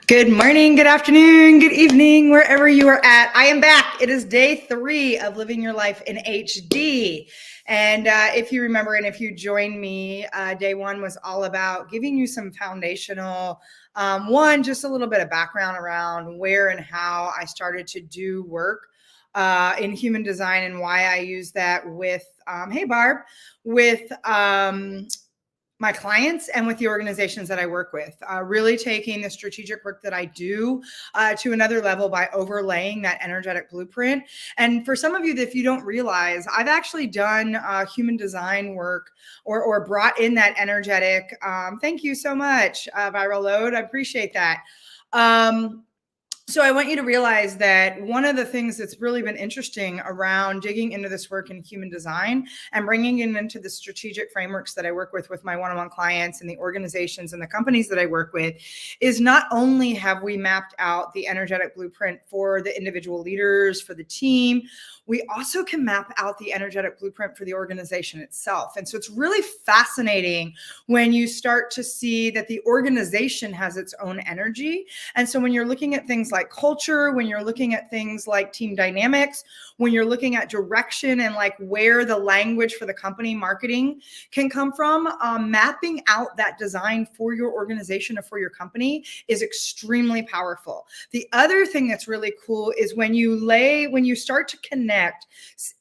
Good morning, good afternoon, good evening, wherever you are at. I am back. It is day 3 of Living Your Life in HD. And if you remember, and if you joined me, day 1 was all about giving you some foundational, just a little bit of background around where and how I started to do work in human design and why I use that with, hey Barb, with my clients and with the organizations that I work with, really taking the strategic work that I do to another level by overlaying that energetic blueprint. And for some of you, if you don't realize, I've actually done human design work or brought in that energetic. Thank you so much, Viral Load. I appreciate that. So I want you to realize that one of the things that's really been interesting around digging into this work in human design and bringing it into the strategic frameworks that I work with my one-on-one clients and the organizations and the companies that I work with is not only have we mapped out the energetic blueprint for the individual leaders, for the team, we also can map out the energetic blueprint for the organization itself. And so it's really fascinating when you start to see that the organization has its own energy. And so when you're looking at things like culture, when you're looking at things like team dynamics, when you're looking at direction and like where the language for the company marketing can come from, mapping out that design for your organization or for your company is extremely powerful. The other thing that's really cool is when you start to connect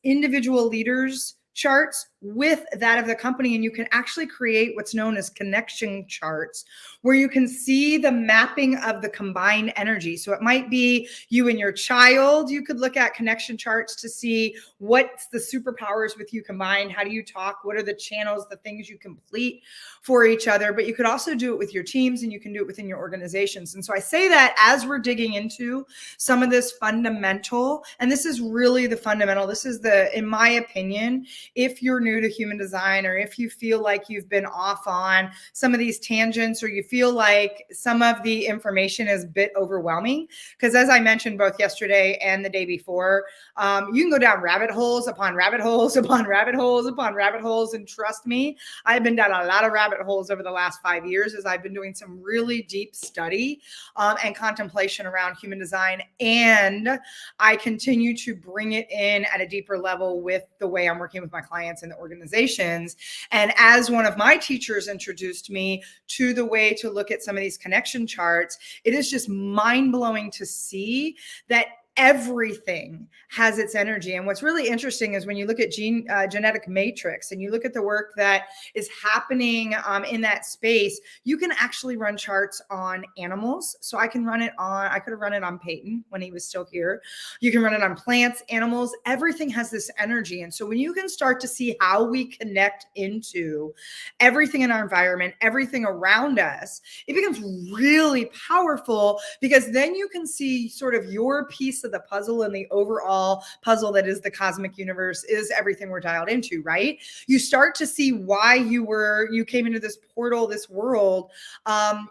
individual leaders' charts with that of the company, and you can actually create what's known as connection charts where you can see the mapping of the combined energy. So it might be you and your child. You could look at connection charts to see what's the superpowers with you combined. How do you talk? What are the channels, the things you complete for each other? But you could also do it with your teams, and you can do it within your organizations. And so I say that as we're digging into some of this fundamental, and this is really the fundamental, this is in my opinion, if you're new to human design, or if you feel like you've been off on some of these tangents, or you feel like some of the information is a bit overwhelming, because as I mentioned both yesterday and the day before, you can go down rabbit holes upon rabbit holes upon rabbit holes upon rabbit holes. And trust me, I've been down a lot of rabbit holes over the last 5 years as I've been doing some really deep study and contemplation around human design. And I continue to bring it in at a deeper level with the way I'm working with my clients and the organizations. And as one of my teachers introduced me to the way to look at some of these connection charts, it is just mind-blowing to see that everything has its energy. And what's really interesting is when you look at genetic matrix and you look at the work that is happening in that space, you can actually run charts on animals. So I could have run it on Peyton when he was still here. You can run it on plants, animals, everything has this energy. And so when you can start to see how we connect into everything in our environment, everything around us, it becomes really powerful, because then you can see sort of your piece of the puzzle, and the overall puzzle that is the cosmic universe is everything we're dialed into, right? You start to see why you came into this portal, this world,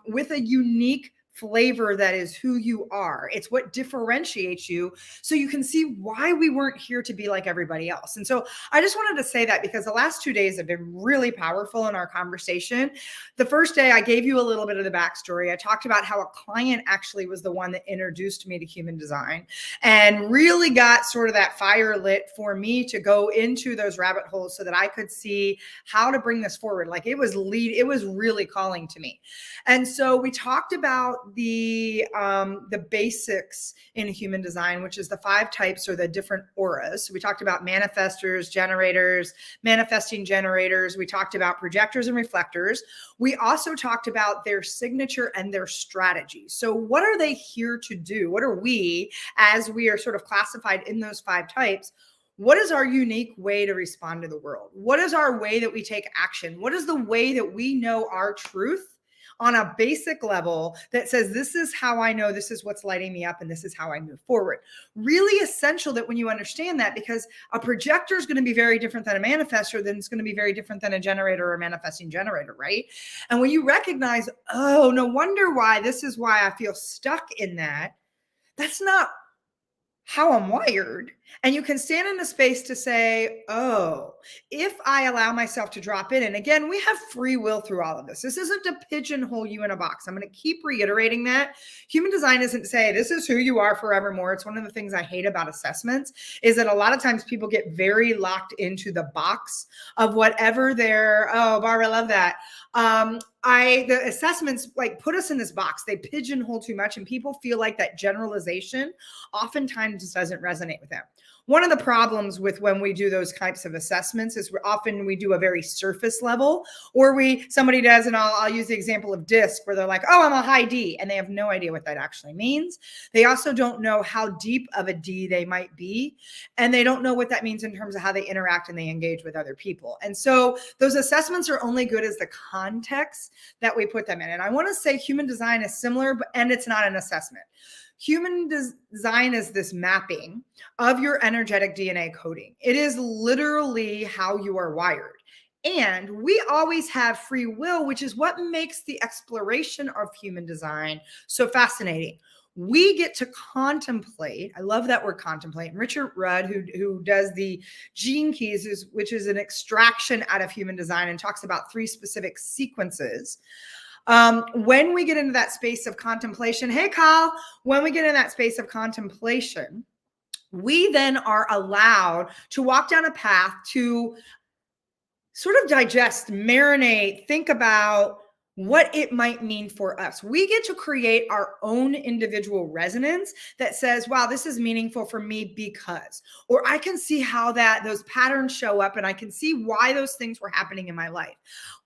with a unique flavor that is who you are. It's what differentiates you, so you can see why we weren't here to be like everybody else. And so I just wanted to say that, because the last 2 days have been really powerful in our conversation. The first day I gave you a little bit of the backstory. I talked about how a client actually was the one that introduced me to human design and really got sort of that fire lit for me to go into those rabbit holes so that I could see how to bring this forward. Like it was really calling to me. And so we talked about the basics in human design, which is the 5 types or the different auras. So we talked about manifestors, generators, manifesting generators. We talked about projectors and reflectors. We also talked about their signature and their strategy. So what are they here to do? What are we, as we are sort of classified in those 5 types? What is our unique way to respond to the world? What is our way that we take action? What is the way that we know our truth on a basic level that says, this is how I know, this is what's lighting me up, and this is how I move forward? Really essential that when you understand that, because a projector is going to be very different than a manifestor, then it's going to be very different than a generator or a manifesting generator, right? And when you recognize, oh, no wonder why, this is why I feel stuck in that. That's not how I'm wired. And you can stand in a space to say, oh, if I allow myself to drop in, and again, we have free will through all of this. This isn't to pigeonhole you in a box. I'm going to keep reiterating that. Human design isn't to say this is who you are forevermore. It's one of the things I hate about assessments is that a lot of times people get very locked into the box of whatever their, oh, Barbara, I love that. The assessments like put us in this box. They pigeonhole too much and people feel like that generalization oftentimes just doesn't resonate with them. One of the problems with when we do those types of assessments is often we do a very surface level, or somebody does, and I'll use the example of DISC where they're like, oh, I'm a high D, and they have no idea what that actually means. They also don't know how deep of a D they might be, and they don't know what that means in terms of how they interact and they engage with other people. And so those assessments are only good as the context that we put them in. And I want to say human design is similar, and it's not an assessment. Human design is this mapping of your energetic DNA coding. It is literally how you are wired. And we always have free will, which is what makes the exploration of human design so fascinating. We get to contemplate. I love that word contemplate. And Richard Rudd, who does the gene keys, which is an extraction out of human design and talks about 3 specific sequences. When we get into that space of contemplation, hey, Kyle, when we get in that space of contemplation, we then are allowed to walk down a path to sort of digest, marinate, think about what it might mean for us. We get to create our own individual resonance that says, wow, this is meaningful for me because, or I can see how those patterns show up and I can see why those things were happening in my life.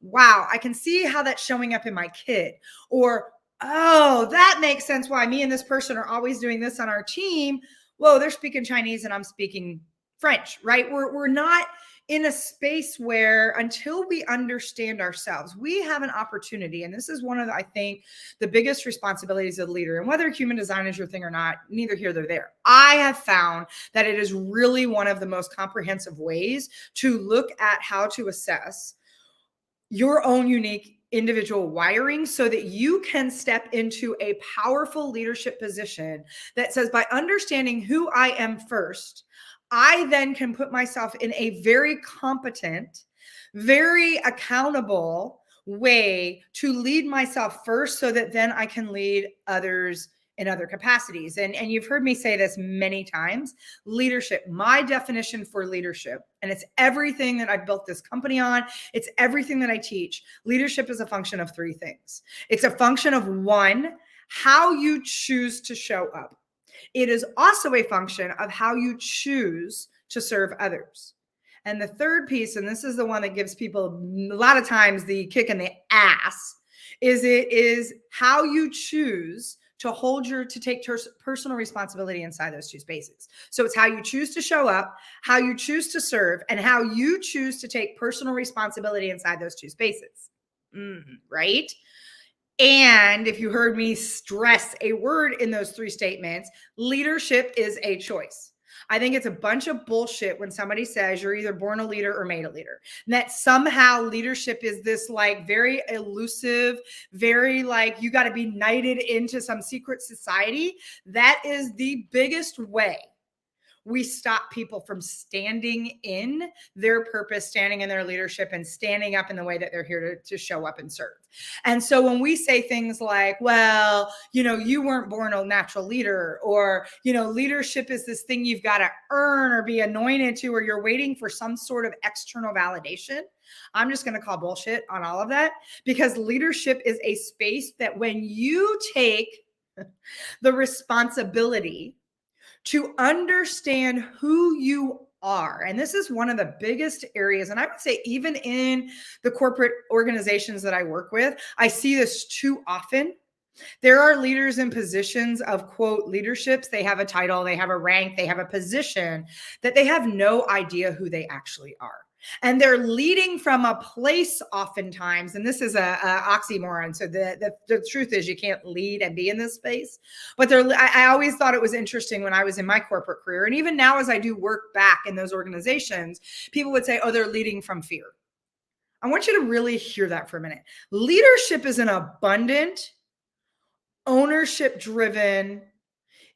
Wow, I can see how that's showing up in my kid. Or, oh, that makes sense why me and this person are always doing this on our team. Whoa, they're speaking Chinese and I'm speaking French, right? We're not in a space where until we understand ourselves, we have an opportunity. And this is one of, I think, the biggest responsibilities of the leader. And whether human design is your thing or not, neither here nor there. I have found that it is really one of the most comprehensive ways to look at how to assess your own unique individual wiring so that you can step into a powerful leadership position that says, by understanding who I am first, I then can put myself in a very competent, very accountable way to lead myself first so that then I can lead others in other capacities. And you've heard me say this many times, leadership, my definition for leadership, and it's everything that I've built this company on. It's everything that I teach. Leadership is a function of 3 things. It's a function of 1, how you choose to show up. It is also a function of how you choose to serve others. And the third piece, and this is the one that gives people a lot of times the kick in the ass, is it is how you choose to take personal responsibility inside those 2 spaces. So it's how you choose to show up, how you choose to serve, and how you choose to take personal responsibility inside those 2 spaces. Right? And if you heard me stress a word in those 3 statements, leadership is a choice. I think it's a bunch of bullshit when somebody says you're either born a leader or made a leader. And that somehow leadership is this like very elusive, very like you got to be knighted into some secret society. That is the biggest way we stop people from standing in their purpose, standing in their leadership, and standing up in the way that they're here to show up and serve. And so when we say things like, well, you weren't born a natural leader, or, leadership is this thing you've got to earn or be anointed to, or you're waiting for some sort of external validation, I'm just going to call bullshit on all of that, because leadership is a space that when you take the responsibility to understand who you are. And this is one of the biggest areas. And I would say even in the corporate organizations that I work with, I see this too often. There are leaders in positions of, quote, leaderships. They have a title, they have a rank, they have a position that they have no idea who they actually are. And they're leading from a place oftentimes, and this is a oxymoron. So the truth is you can't lead and be in this space. But I always thought it was interesting when I was in my corporate career. And even now as I do work back in those organizations, people would say, oh, they're leading from fear. I want you to really hear that for a minute. Leadership is an abundant, ownership-driven,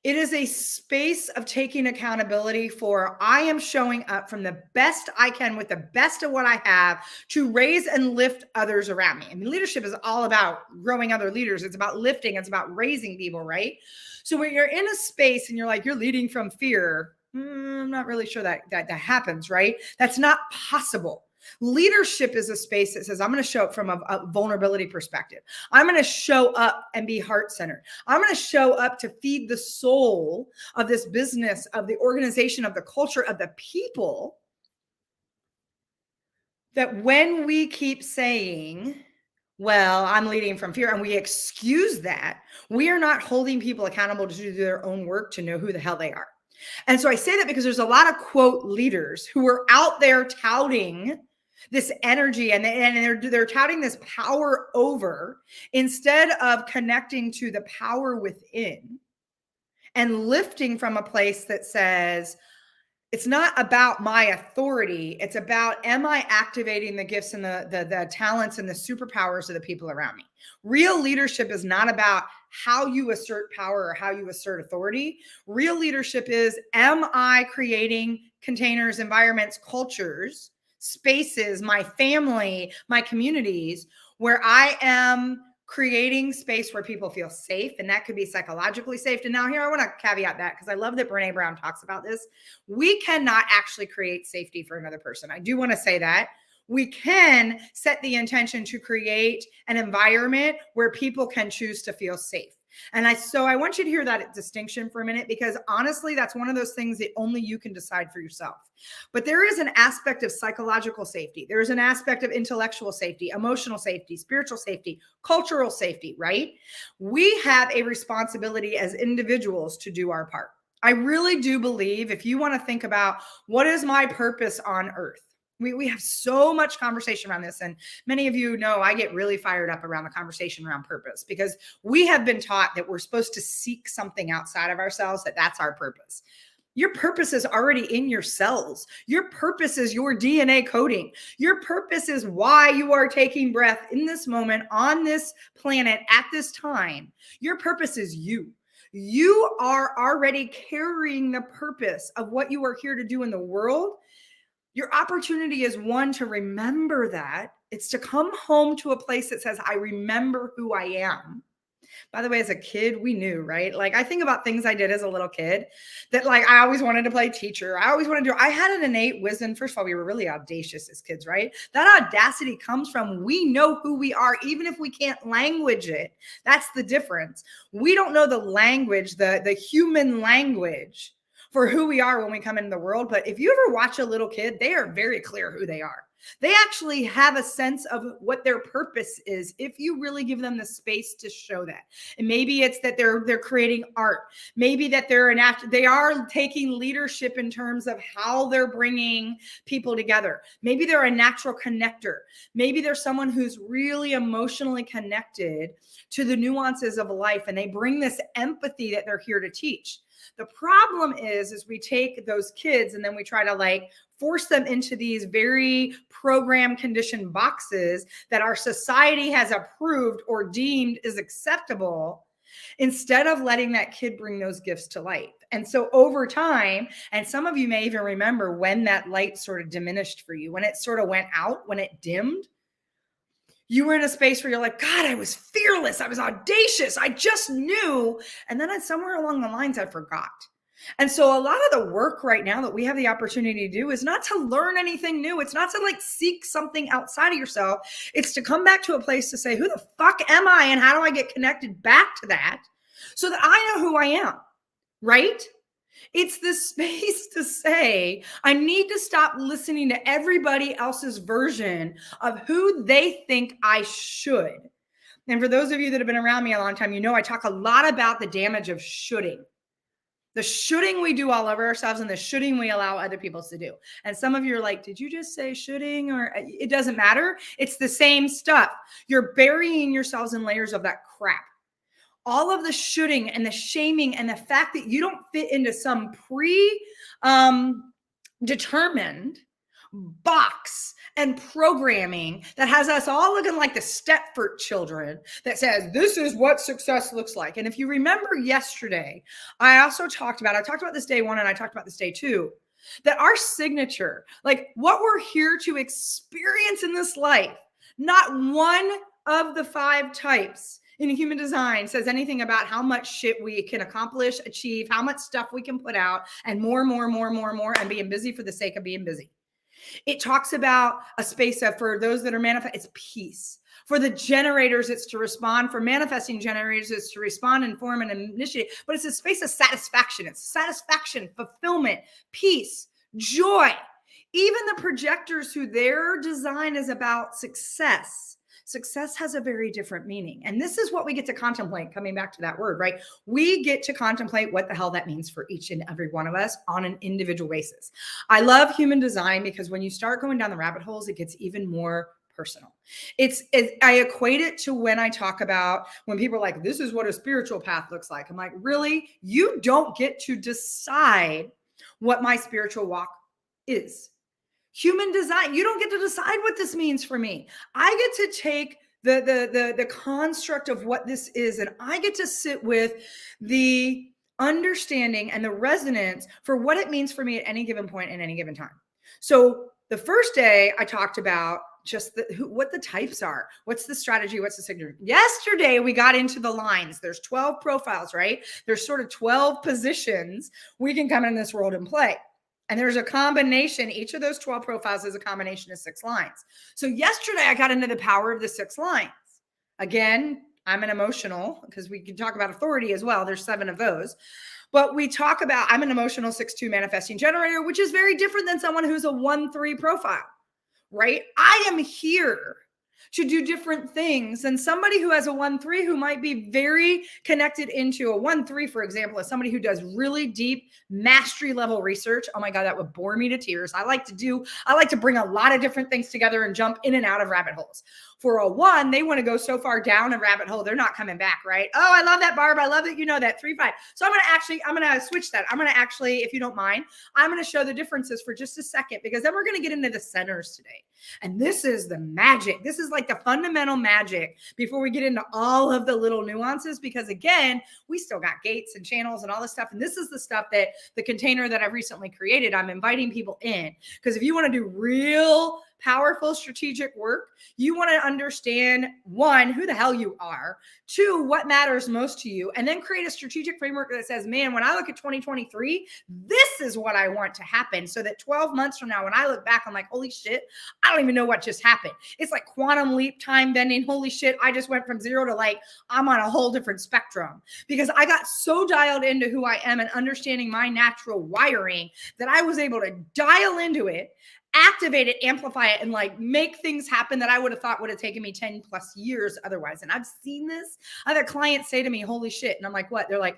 It is a space of taking accountability for I am showing up from the best I can with the best of what I have to raise and lift others around me. I mean, leadership is all about growing other leaders. It's about lifting. It's about raising people, right? So when you're in a space and you're like, you're leading from fear, I'm not really sure that happens, right? That's not possible. Leadership is a space that says, I'm going to show up from a vulnerability perspective. I'm going to show up and be heart centered. I'm going to show up to feed the soul of this business, of the organization, of the culture, of the people. That when we keep saying, well, I'm leading from fear, and we excuse that, we are not holding people accountable to do their own work to know who the hell they are. And so I say that because there's a lot of quote leaders who are out there touting this energy and they're touting this power over instead of connecting to the power within and lifting from a place that says, it's not about my authority. It's about, am I activating the gifts and the talents and the superpowers of the people around me? Real leadership is not about how you assert power or how you assert authority. Real leadership is, am I creating containers, environments, cultures, spaces, my family, my communities, where I am creating space where people feel safe, and that could be psychologically safe. And now here I want to caveat that because I love that Brene Brown talks about this. We cannot actually create safety for another person. I do want to say that. We can set the intention to create an environment where people can choose to feel safe. And so I want you to hear that distinction for a minute, because honestly, that's one of those things that only you can decide for yourself. But there is an aspect of psychological safety. There is an aspect of intellectual safety, emotional safety, spiritual safety, cultural safety, right? We have a responsibility as individuals to do our part. I really do believe, if you want to think about what is my purpose on earth, we have so much conversation around this. And many of you know I get really fired up around the conversation around purpose, because we have been taught that we're supposed to seek something outside of ourselves, that's our purpose. Your purpose is already in your cells. Your purpose is your DNA coding. Your purpose is why you are taking breath in this moment on this planet at this time. Your purpose is you. You are already carrying the purpose of what you are here to do in the world. Your opportunity is, one, to remember that. It's to come home to a place that says, I remember who I am. By the way, as a kid, we knew, right? Like, I think about things I did as a little kid that, like, I always wanted to play teacher. I had an innate wisdom. First of all, we were really audacious as kids, right? That audacity comes from, we know who we are, even if we can't language it. That's the difference. We don't know the language, the human language for who we are when we come into the world. But if you ever watch a little kid, they are very clear who they are. They actually have a sense of what their purpose is if you really give them the space to show that. And maybe it's that they're creating art. Maybe that they are taking leadership in terms of how they're bringing people together. Maybe they're a natural connector. Maybe they're someone who's really emotionally connected to the nuances of life, and they bring this empathy that they're here to teach. The problem is we take those kids and then we try to force them into these very program conditioned boxes that our society has approved or deemed is acceptable, instead of letting that kid bring those gifts to light. And so over time, and some of you may even remember when that light sort of diminished for you, when it sort of went out, when it dimmed, you were in a space where you're like, God, I was fearless. I was audacious. I just knew. And then somewhere along the lines, I forgot. And so a lot of the work right now that we have the opportunity to do is not to learn anything new. It's not to seek something outside of yourself. It's to come back to a place to say, who the fuck am I? And how do I get connected back to that so that I know who I am, right? It's this space to say, I need to stop listening to everybody else's version of who they think I should. And for those of you that have been around me a long time, you know I talk a lot about the damage of shoulding. The shoulding we do all over ourselves and the shoulding we allow other people to do. And some of you are like, did you just say shoulding? Or it doesn't matter. It's the same stuff. You're burying yourselves in layers of that crap. All of the shoulding and the shaming and the fact that you don't fit into some determined box and programming that has us all looking like the Stepford children that says, this is what success looks like. And if you remember yesterday, I talked about this day one and I talked about this day two, that our signature, like what we're here to experience in this life, not one of the 5 types in human design says anything about how much shit we can accomplish, achieve, how much stuff we can put out, and more, and being busy for the sake of being busy. It talks about a space of, for those that are manifest, it's peace. For the generators, it's to respond. For manifesting generators, it's to respond, inform, and initiate. But it's a space of satisfaction. It's satisfaction, fulfillment, peace, joy. Even the projectors who their design is about success. Success has a very different meaning. And this is what we get to contemplate, coming back to that word, right? We get to contemplate what the hell that means for each and every one of us on an individual basis. I love human design because when you start going down the rabbit holes, it gets even more personal. I equate it to when I talk about when people are like, this is what a spiritual path looks like. I'm like, really? You don't get to decide what my spiritual walk is. Human design, you don't get to decide what this means for me. I get to take the construct of what this is, and I get to sit with the understanding and the resonance for what it means for me at any given point in any given time. So the first day I talked about just what the types are. What's the strategy? What's the signature? Yesterday, we got into the lines. There's 12 profiles, right? There's sort of 12 positions we can come in this world and play. And there's a combination. Each of those 12 profiles is a combination of 6 lines. So yesterday, I got into the power of the 6 lines. Again, I'm an emotional, because we can talk about authority as well. There's 7 of those. But we talk about, I'm an emotional 6-2 manifesting generator, which is very different than someone who's a 1-3 profile, right? I am here to do different things than somebody who has a 1-3 who might be very connected into a 1-3, for example, as somebody who does really deep mastery level research. Oh my God, that would bore me to tears. I like to bring a lot of different things together and jump in and out of rabbit holes. For a 1, they want to go so far down a rabbit hole, they're not coming back, right? Oh, I love that, Barb. I love that you know that 3-5. So I'm going to switch that. I'm going to actually, if you don't mind, I'm going to show the differences for just a second, because then we're going to get into the centers today. And this is the magic. This is like the fundamental magic before we get into all of the little nuances, because again, we still got gates and channels and all this stuff. And this is the stuff that the container that I've recently created, I'm inviting people in, because if you want to do real powerful strategic work, you want to understand, 1, who the hell you are, 2, what matters most to you, and then create a strategic framework that says, man, when I look at 2023, this is what I want to happen, so that 12 months from now, when I look back, I'm like, holy shit, I don't even know what just happened. It's like quantum leap, time bending. Holy shit, I just went from 0 to like, I'm on a whole different spectrum, because I got so dialed into who I am and understanding my natural wiring that I was able to dial into it, activate it, amplify it, and like make things happen that I would have thought would have taken me 10 plus years otherwise. And I've seen this. I've had clients say to me, holy shit. And I'm like, what? They're like,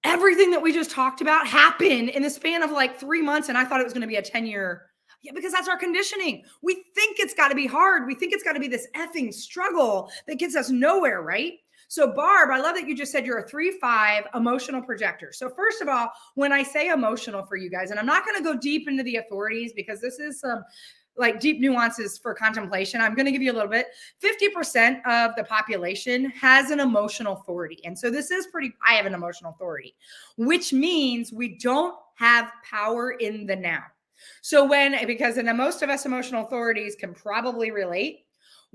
everything that we just talked about happened in the span of like 3 months. And I thought it was going to be a 10-year. Yeah, because that's our conditioning. We think it's got to be hard. We think it's got to be this effing struggle that gets us nowhere, right? So Barb, I love that you just said you're a 3-5 emotional projector. So first of all, when I say emotional for you guys, and I'm not going to go deep into the authorities because this is some like deep nuances for contemplation. I'm going to give you a little bit. 50% of the population has an emotional authority. And so this is I have an emotional authority, which means we don't have power in the now. So because most of us emotional authorities can probably relate,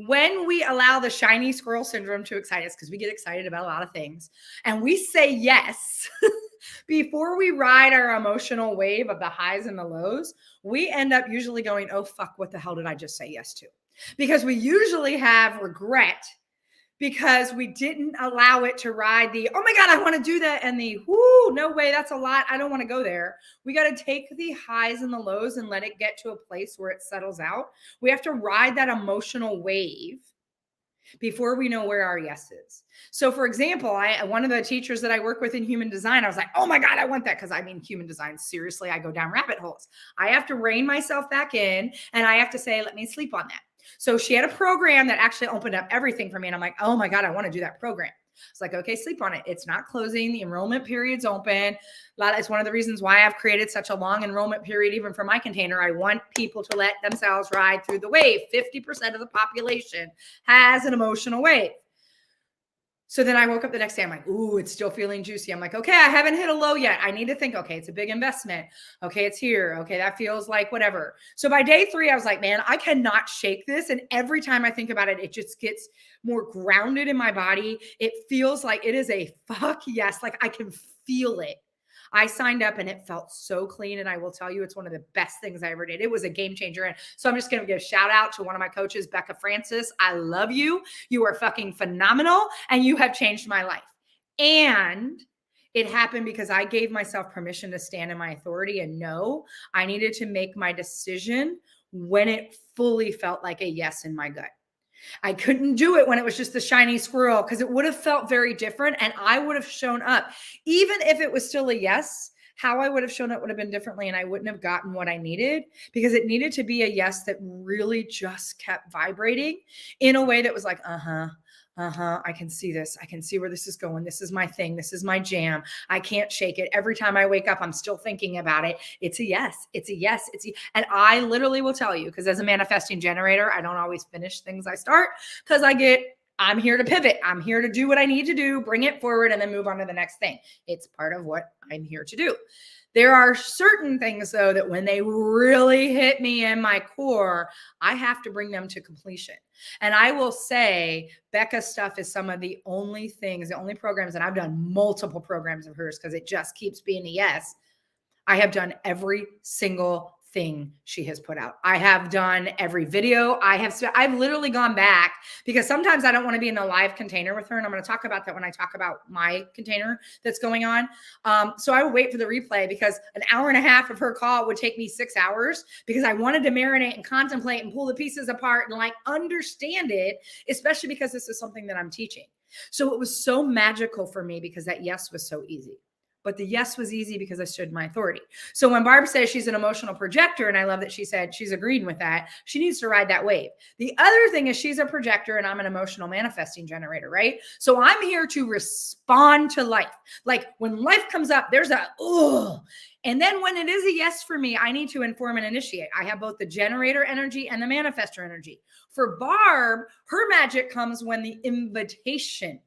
when we allow the shiny squirrel syndrome to excite us, because we get excited about a lot of things, and we say yes before we ride our emotional wave of the highs and the lows, we end up usually going, oh, fuck, what the hell did I just say yes to? Because we usually have regret because we didn't allow it to ride the, oh my God, I want to do that. And the, whoo, no way, that's a lot. I don't want to go there. We got to take the highs and the lows and let it get to a place where it settles out. We have to ride that emotional wave before we know where our yes is. So for example, one of the teachers that I work with in human design, I was like, oh my God, I want that. Because I mean, human design, seriously, I go down rabbit holes. I have to rein myself back in and I have to say, let me sleep on that. So she had a program that actually opened up everything for me. And I'm like, oh my God, I want to do that program. It's like, okay, sleep on it. It's not closing. The enrollment period's open. It's one of the reasons why I've created such a long enrollment period, even for my container. I want people to let themselves ride through the wave. 50% of the population has an emotional wave. So then I woke up the next day. I'm like, ooh, it's still feeling juicy. I'm like, okay, I haven't hit a low yet. I need to think, okay, it's a big investment. Okay, it's here. Okay, that feels like whatever. So by day 3, I was like, man, I cannot shake this. And every time I think about it, it just gets more grounded in my body. It feels like it is a fuck yes. Like I can feel it. I signed up and it felt so clean. And I will tell you, it's one of the best things I ever did. It was a game changer. And so I'm just going to give a shout out to one of my coaches, Becca Francis. I love you. You are fucking phenomenal. And you have changed my life. And it happened because I gave myself permission to stand in my authority and know I needed to make my decision when it fully felt like a yes in my gut. I couldn't do it when it was just the shiny squirrel because it would have felt very different and I would have shown up. Even if it was still a yes, how I would have shown up would have been differently and I wouldn't have gotten what I needed because it needed to be a yes that really just kept vibrating in a way that was like, I can see this. I can see where this is going. This is my thing. This is my jam. I can't shake it. Every time I wake up, I'm still thinking about it. It's a yes. It's a yes. And I literally will tell you, because as a manifesting generator, I don't always finish things I start because I'm here to pivot. I'm here to do what I need to do, bring it forward, and then move on to the next thing. It's part of what I'm here to do. There are certain things, though, that when they really hit me in my core, I have to bring them to completion. And I will say Becca's stuff is some of the only programs, and I've done multiple programs of hers because it just keeps being a yes. I have done every single thing she has put out. I have done every video. I've literally gone back because sometimes I don't want to be in the live container with her. And I'm going to talk about that when I talk about my container that's going on. So I would wait for the replay because an hour and a half of her call would take me 6 hours because I wanted to marinate and contemplate and pull the pieces apart and like understand it, especially because this is something that I'm teaching. So it was so magical for me because that yes was so easy. But the yes was easy because I stood in my authority. So when Barb says she's an emotional projector, and I love that she said she's agreed with that, she needs to ride that wave. The other thing is she's a projector and I'm an emotional manifesting generator, right? So I'm here to respond to life. Like when life comes up, there's a, ugh. And then when it is a yes for me, I need to inform and initiate. I have both the generator energy and the manifestor energy. For Barb, her magic comes when the invitation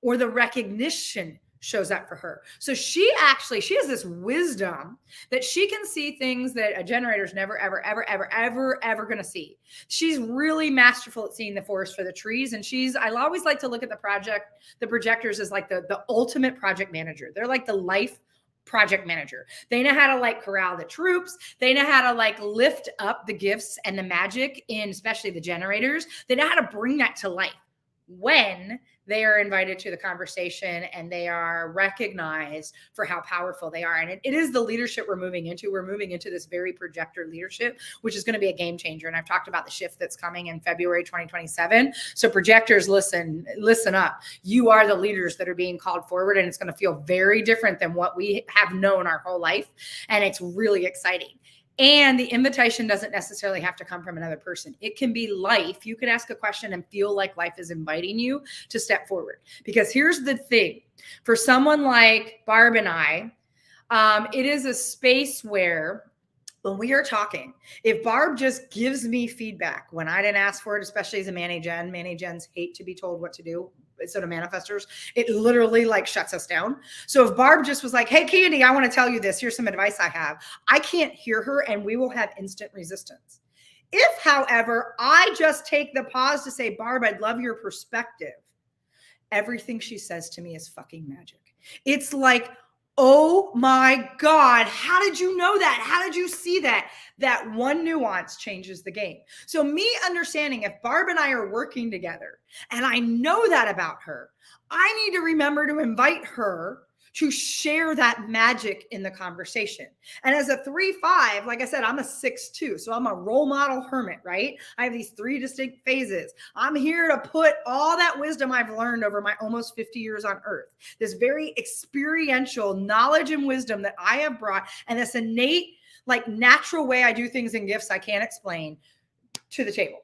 or the recognition shows up for her. So she has this wisdom that she can see things that a generator's never, ever going to see. She's really masterful at seeing the forest for the trees. And I always like to look at the projectors as like the ultimate project manager. They're like the life project manager. They know how to like corral the troops. They know how to like lift up the gifts and the magic in especially the generators. They know how to bring that to life when they are invited to the conversation and they are recognized for how powerful they are. And it is the leadership we're moving into. We're moving into this very projector leadership, which is going to be a game changer. And I've talked about the shift that's coming in February 2027. So projectors, listen up. You are the leaders that are being called forward, and it's going to feel very different than what we have known our whole life. And it's really exciting. And the invitation doesn't necessarily have to come from another person. It can be life. You can ask a question and feel like life is inviting you to step forward. Because here's the thing. For someone like Barb and I, it is a space where when we are talking, if Barb just gives me feedback when I didn't ask for it, especially as a Mani-Gens hate to be told what to do. Instead of manifestors, it literally like shuts us down. So if Barb just was like, hey, Candy, I want to tell you this. Here's some advice I have. I can't hear her and we will have instant resistance. If, however, I just take the pause to say, Barb, I'd love your perspective. Everything she says to me is fucking magic. It's like, oh my God, how did you know that? How did you see that? That one nuance changes the game. So me understanding if Barb and I are working together and I know that about her, I need to remember to invite her to share that magic in the conversation. And as a 3-5, like I said, I'm a 6-2. So I'm a role model hermit, right? I have these 3 distinct phases. I'm here to put all that wisdom I've learned over my almost 50 years on earth, this very experiential knowledge and wisdom that I have brought, and this innate, like natural way I do things and gifts I can't explain, to the table.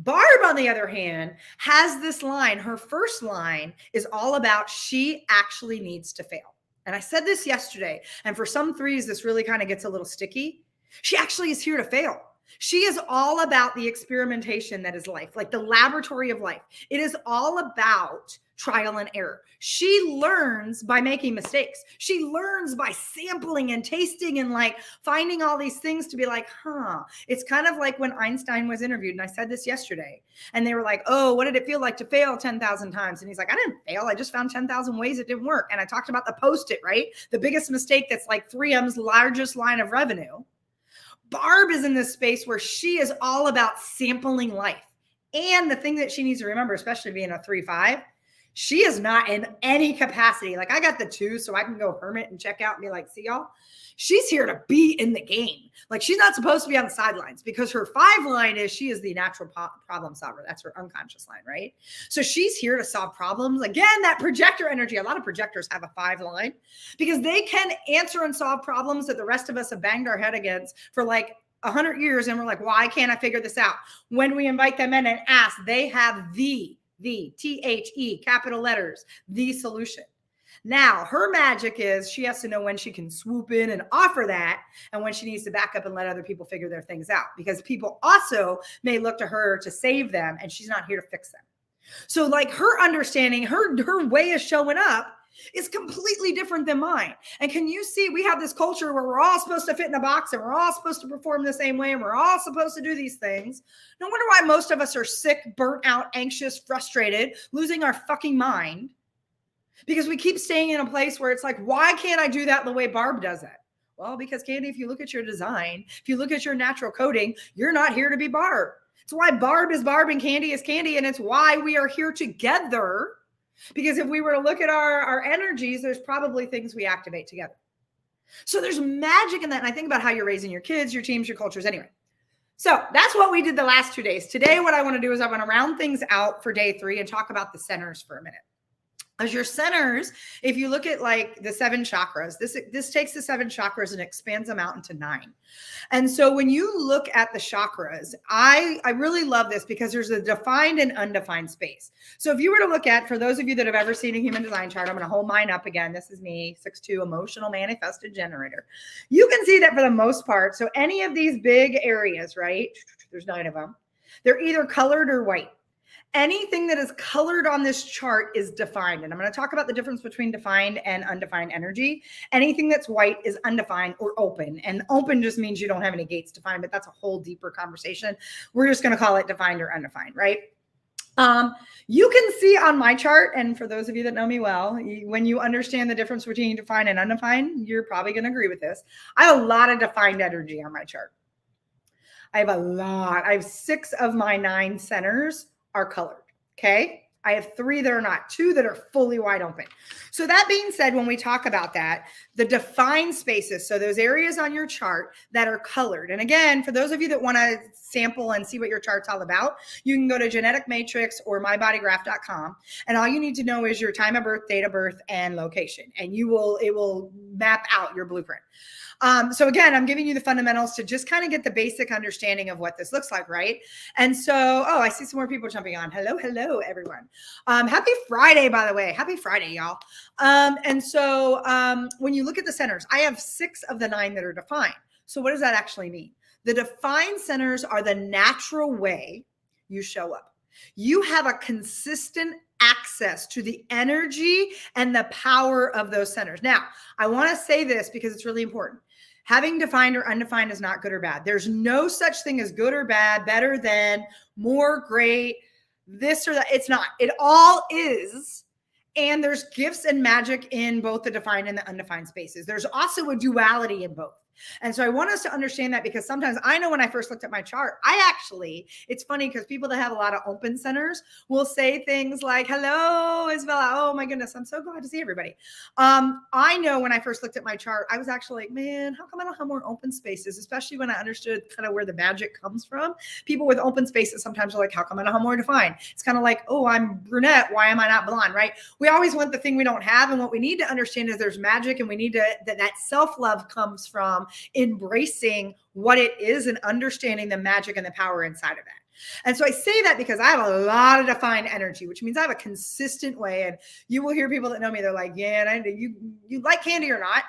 Barb, on the other hand, has this line. Her first line is all about she actually needs to fail. And I said this yesterday, and for some threes, this really kind of gets a little sticky. She actually is here to fail. She is all about the experimentation that is life, like the laboratory of life. It is all about trial and error. She learns by making mistakes. She learns by sampling and tasting and like finding all these things to be like, It's kind of like when Einstein was interviewed, and I said this yesterday, and they were like, oh, what did it feel like to fail 10,000 times? And he's like, I didn't fail. I just found 10,000 ways it didn't work. And I talked about the Post-it, right? The biggest mistake that's like 3M's largest line of revenue. Barb is in this space where she is all about sampling life. And the thing that she needs to remember, especially being a 3-5, she is not in any capacity. Like I got the 2, so I can go hermit and check out and be like, see y'all. She's here to be in the game. Like she's not supposed to be on the sidelines because her 5 line is she is the natural problem solver. That's her unconscious line, right? So she's here to solve problems. Again, that projector energy. A lot of projectors have a 5 line because they can answer and solve problems that the rest of us have banged our head against for like 100 years. And we're like, why can't I figure this out? When we invite them in and ask, they have the THE capital letters, the solution. Now, her magic is she has to know when she can swoop in and offer that and when she needs to back up and let other people figure their things out because people also may look to her to save them and she's not here to fix them. So like her understanding, her way of showing up is completely different than mine. And can you see we have this culture where we're all supposed to fit in a box and we're all supposed to perform the same way and we're all supposed to do these things. No wonder why most of us are sick, burnt out, anxious, frustrated, losing our fucking mind. Because we keep staying in a place where it's like, why can't I do that the way Barb does it? Well, because Candy, if you look at your design, if you look at your natural coding, you're not here to be Barb. It's why Barb is Barb and Candy is Candy. And it's why we are here together. Because if we were to look at our energies, there's probably things we activate together. So there's magic in that. And I think about how you're raising your kids, your teams, your cultures. Anyway, so that's what we did the last 2 days. Today, what I want to do is I want to round things out for day 3 and talk about the centers for a minute. As your centers, if you look at like the 7 chakras, this takes the 7 chakras and expands them out into 9. And so when you look at the chakras, I really love this because there's a defined and undefined space. So if you were to look at, for those of you that have ever seen a human design chart, I'm going to hold mine up again. This is me, 6'2", emotional manifested generator. You can see that for the most part. So any of these big areas, right? There's 9 of them. They're either colored or white. Anything that is colored on this chart is defined. And I'm going to talk about the difference between defined and undefined energy. Anything that's white is undefined or open. And open just means you don't have any gates defined, but that's a whole deeper conversation. We're just going to call it defined or undefined, right? You can see on my chart, and for those of you that know me well, when you understand the difference between defined and undefined, you're probably going to agree with this. I have a lot of defined energy on my chart. I have a lot. I have 6 of my 9 centers are colored. Okay. I have 3 that are not, 2 that are fully wide open. So that being said, when we talk about that, the defined spaces, so those areas on your chart that are colored. And again, for those of you that want to sample and see what your chart's all about, you can go to Genetic Matrix or mybodygraph.com. And all you need to know is your time of birth, date of birth, and location. And it will map out your blueprint. So again, I'm giving you the fundamentals to just kind of get the basic understanding of what this looks like, right? And so, I see some more people jumping on. Hello, everyone. Happy Friday, by the way. Happy Friday, y'all. And so when you look at the centers, I have 6 of the 9 that are defined. So what does that actually mean? The defined centers are the natural way you show up. You have a consistent access to the energy and the power of those centers. Now, I want to say this because it's really important. Having defined or undefined is not good or bad. There's no such thing as good or bad, better than, more, great, this or that. It's not. It all is. And there's gifts and magic in both the defined and the undefined spaces. There's also a duality in both. And so I want us to understand that because sometimes I know when I first looked at my chart, it's funny because people that have a lot of open centers will say things like, hello, Isabella. Oh my goodness. I'm so glad to see everybody. I know when I first looked at my chart, I was actually like, man, how come I don't have more open spaces? Especially when I understood kind of where the magic comes from. People with open spaces sometimes are like, how come I don't have more defined? It's kind of like, oh, I'm brunette. Why am I not blonde? Right? We always want the thing we don't have. And what we need to understand is there's magic and we need to, that self-love comes from embracing what it is and understanding the magic and the power inside of that. And so I say that because I have a lot of defined energy, which means I have a consistent way. And you will hear people that know me, they're like, yeah, and you like candy or not,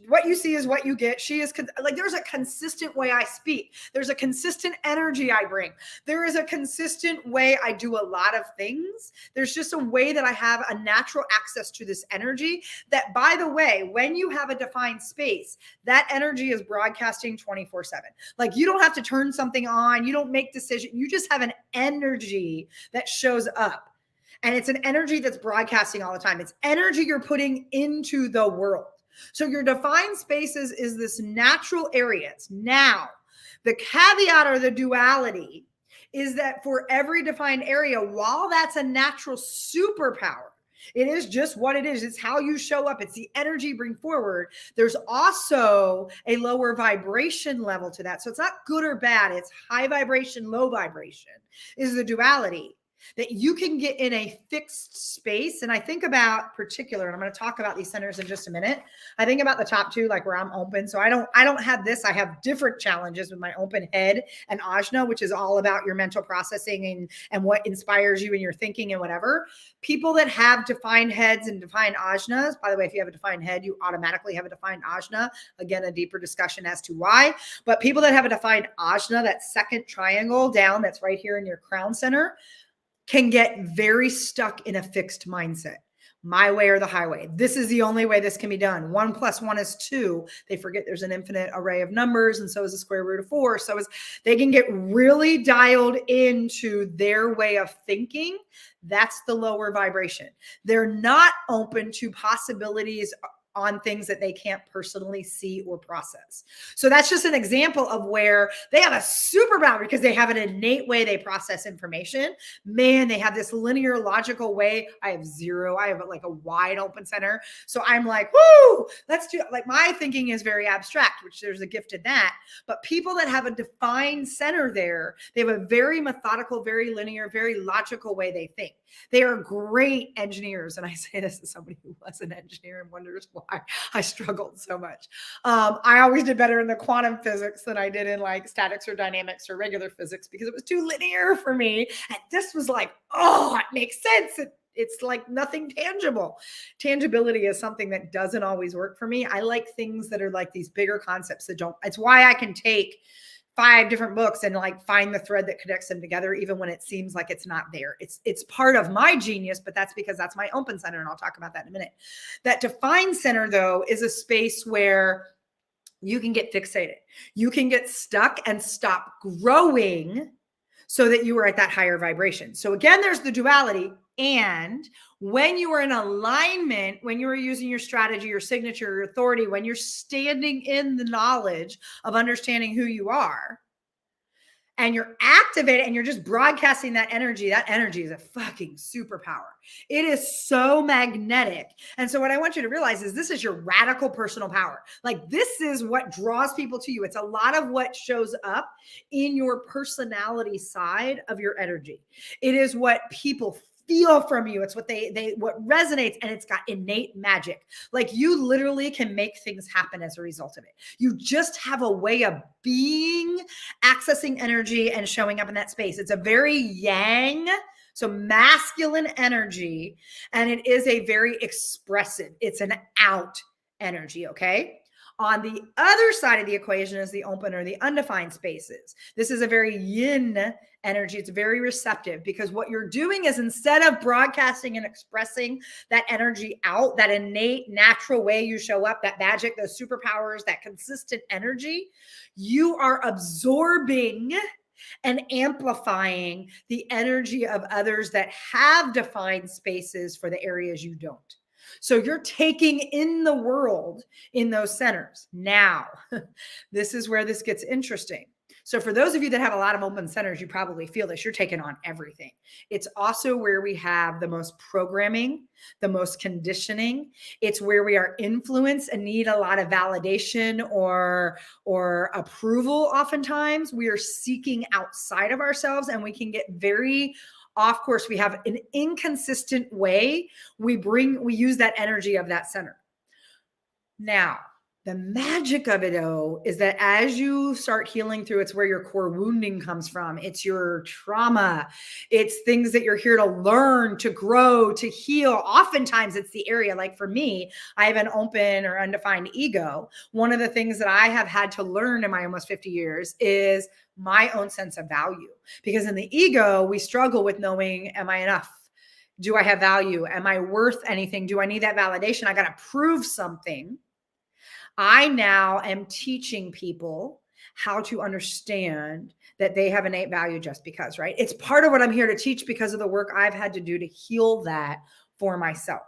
what you see is what you get. She is like, there's a consistent way I speak. There's a consistent energy I bring. There is a consistent way I do a lot of things. There's just a way that I have a natural access to this energy that, by the way, when you have a defined space, that energy is broadcasting 24/7. Like, you don't have to turn something on. You don't make decisions. You just have an energy that shows up. And it's an energy that's broadcasting all the time. It's energy you're putting into the world. So your defined spaces is this natural areas. Now, the caveat or the duality is that for every defined area, while that's a natural superpower, it is just what it is. It's how you show up. It's the energy you bring forward. There's also a lower vibration level to that. So it's not good or bad. It's high vibration, low vibration is the duality that you can get in a fixed space. And I think about particular, and I'm going to talk about these centers in just a minute. I think about the top two, like where I'm open. So I don't have this. I have different challenges with my open head and ajna, which is all about your mental processing and what inspires you in your thinking and whatever. People that have defined heads and defined ajnas, by the way, if you have a defined head, you automatically have a defined ajna. Again, a deeper discussion as to why. But people that have a defined ajna, that second triangle down, that's right here in your crown center, can get very stuck in a fixed mindset. My way or the highway. This is the only way this can be done. 1 + 1 is 2. They forget there's an infinite array of numbers, and so is the square root of 4. So they can get really dialed into their way of thinking. That's the lower vibration. They're not open to possibilities on things that they can't personally see or process. So that's just an example of where they have a superpower because they have an innate way they process information. Man, they have this linear, logical way. I have zero. I have like a wide open center. So I'm like, whoo, let's do it. Like, my thinking is very abstract, which there's a gift in that. But people that have a defined center there, they have a very methodical, very linear, very logical way they think. They are great engineers. And I say this as somebody who was an engineer and wonders why I struggled so much. I always did better in the quantum physics than I did in like statics or dynamics or regular physics because it was too linear for me. And this was like, oh, it makes sense. It's like nothing tangible. Tangibility is something that doesn't always work for me. I like things that are like these bigger concepts that don't. It's why I can take 5 different books and like find the thread that connects them together, even when it seems like it's not there. It's part of my genius, but that's because that's my open center. And I'll talk about that in a minute. That defined center, though, is a space where you can get fixated. You can get stuck and stop growing so that you are at that higher vibration. So again, there's the duality. And when you are in alignment, when you are using your strategy, your signature, your authority, when you're standing in the knowledge of understanding who you are, and you're activated and you're just broadcasting that energy is a fucking superpower. It is so magnetic. And so what I want you to realize is this is your radical personal power. Like, this is what draws people to you. It's a lot of what shows up in your personality side of your energy. It is what people feel from you. It's what what resonates, and it's got innate magic. Like, you literally can make things happen as a result of it. You just have a way of being, accessing energy and showing up in that space. It's a very yang, so masculine energy, and it is a very expressive. It's an out energy, okay? On the other side of the equation is the open or the undefined spaces. This is a very yin energy. It's very receptive because what you're doing is, instead of broadcasting and expressing that energy out, that innate natural way you show up, that magic, those superpowers, that consistent energy, you are absorbing and amplifying the energy of others that have defined spaces for the areas you don't. So you're taking in the world in those centers. Now, this is where this gets interesting. So for those of you that have a lot of open centers, you probably feel this. You're taking on everything. It's also where we have the most programming, the most conditioning. It's where we are influenced and need a lot of validation or approval. Oftentimes, we are seeking outside of ourselves, and we can get very off course. We have an inconsistent way we use that energy of that center. Now, The magic of it, though, is that as you start healing through, it's where your core wounding comes from. It's your trauma. It's things that you're here to learn, to grow, to heal. Oftentimes, it's the area, like for me, I have an open or undefined ego. One of the things that I have had to learn in my almost 50 years is my own sense of value. Because in the ego, we struggle with knowing, am I enough? Do I have value? Am I worth anything? Do I need that validation? I got to prove something. I now am teaching people how to understand that they have innate value just because, right? It's part of what I'm here to teach because of the work I've had to do to heal that for myself.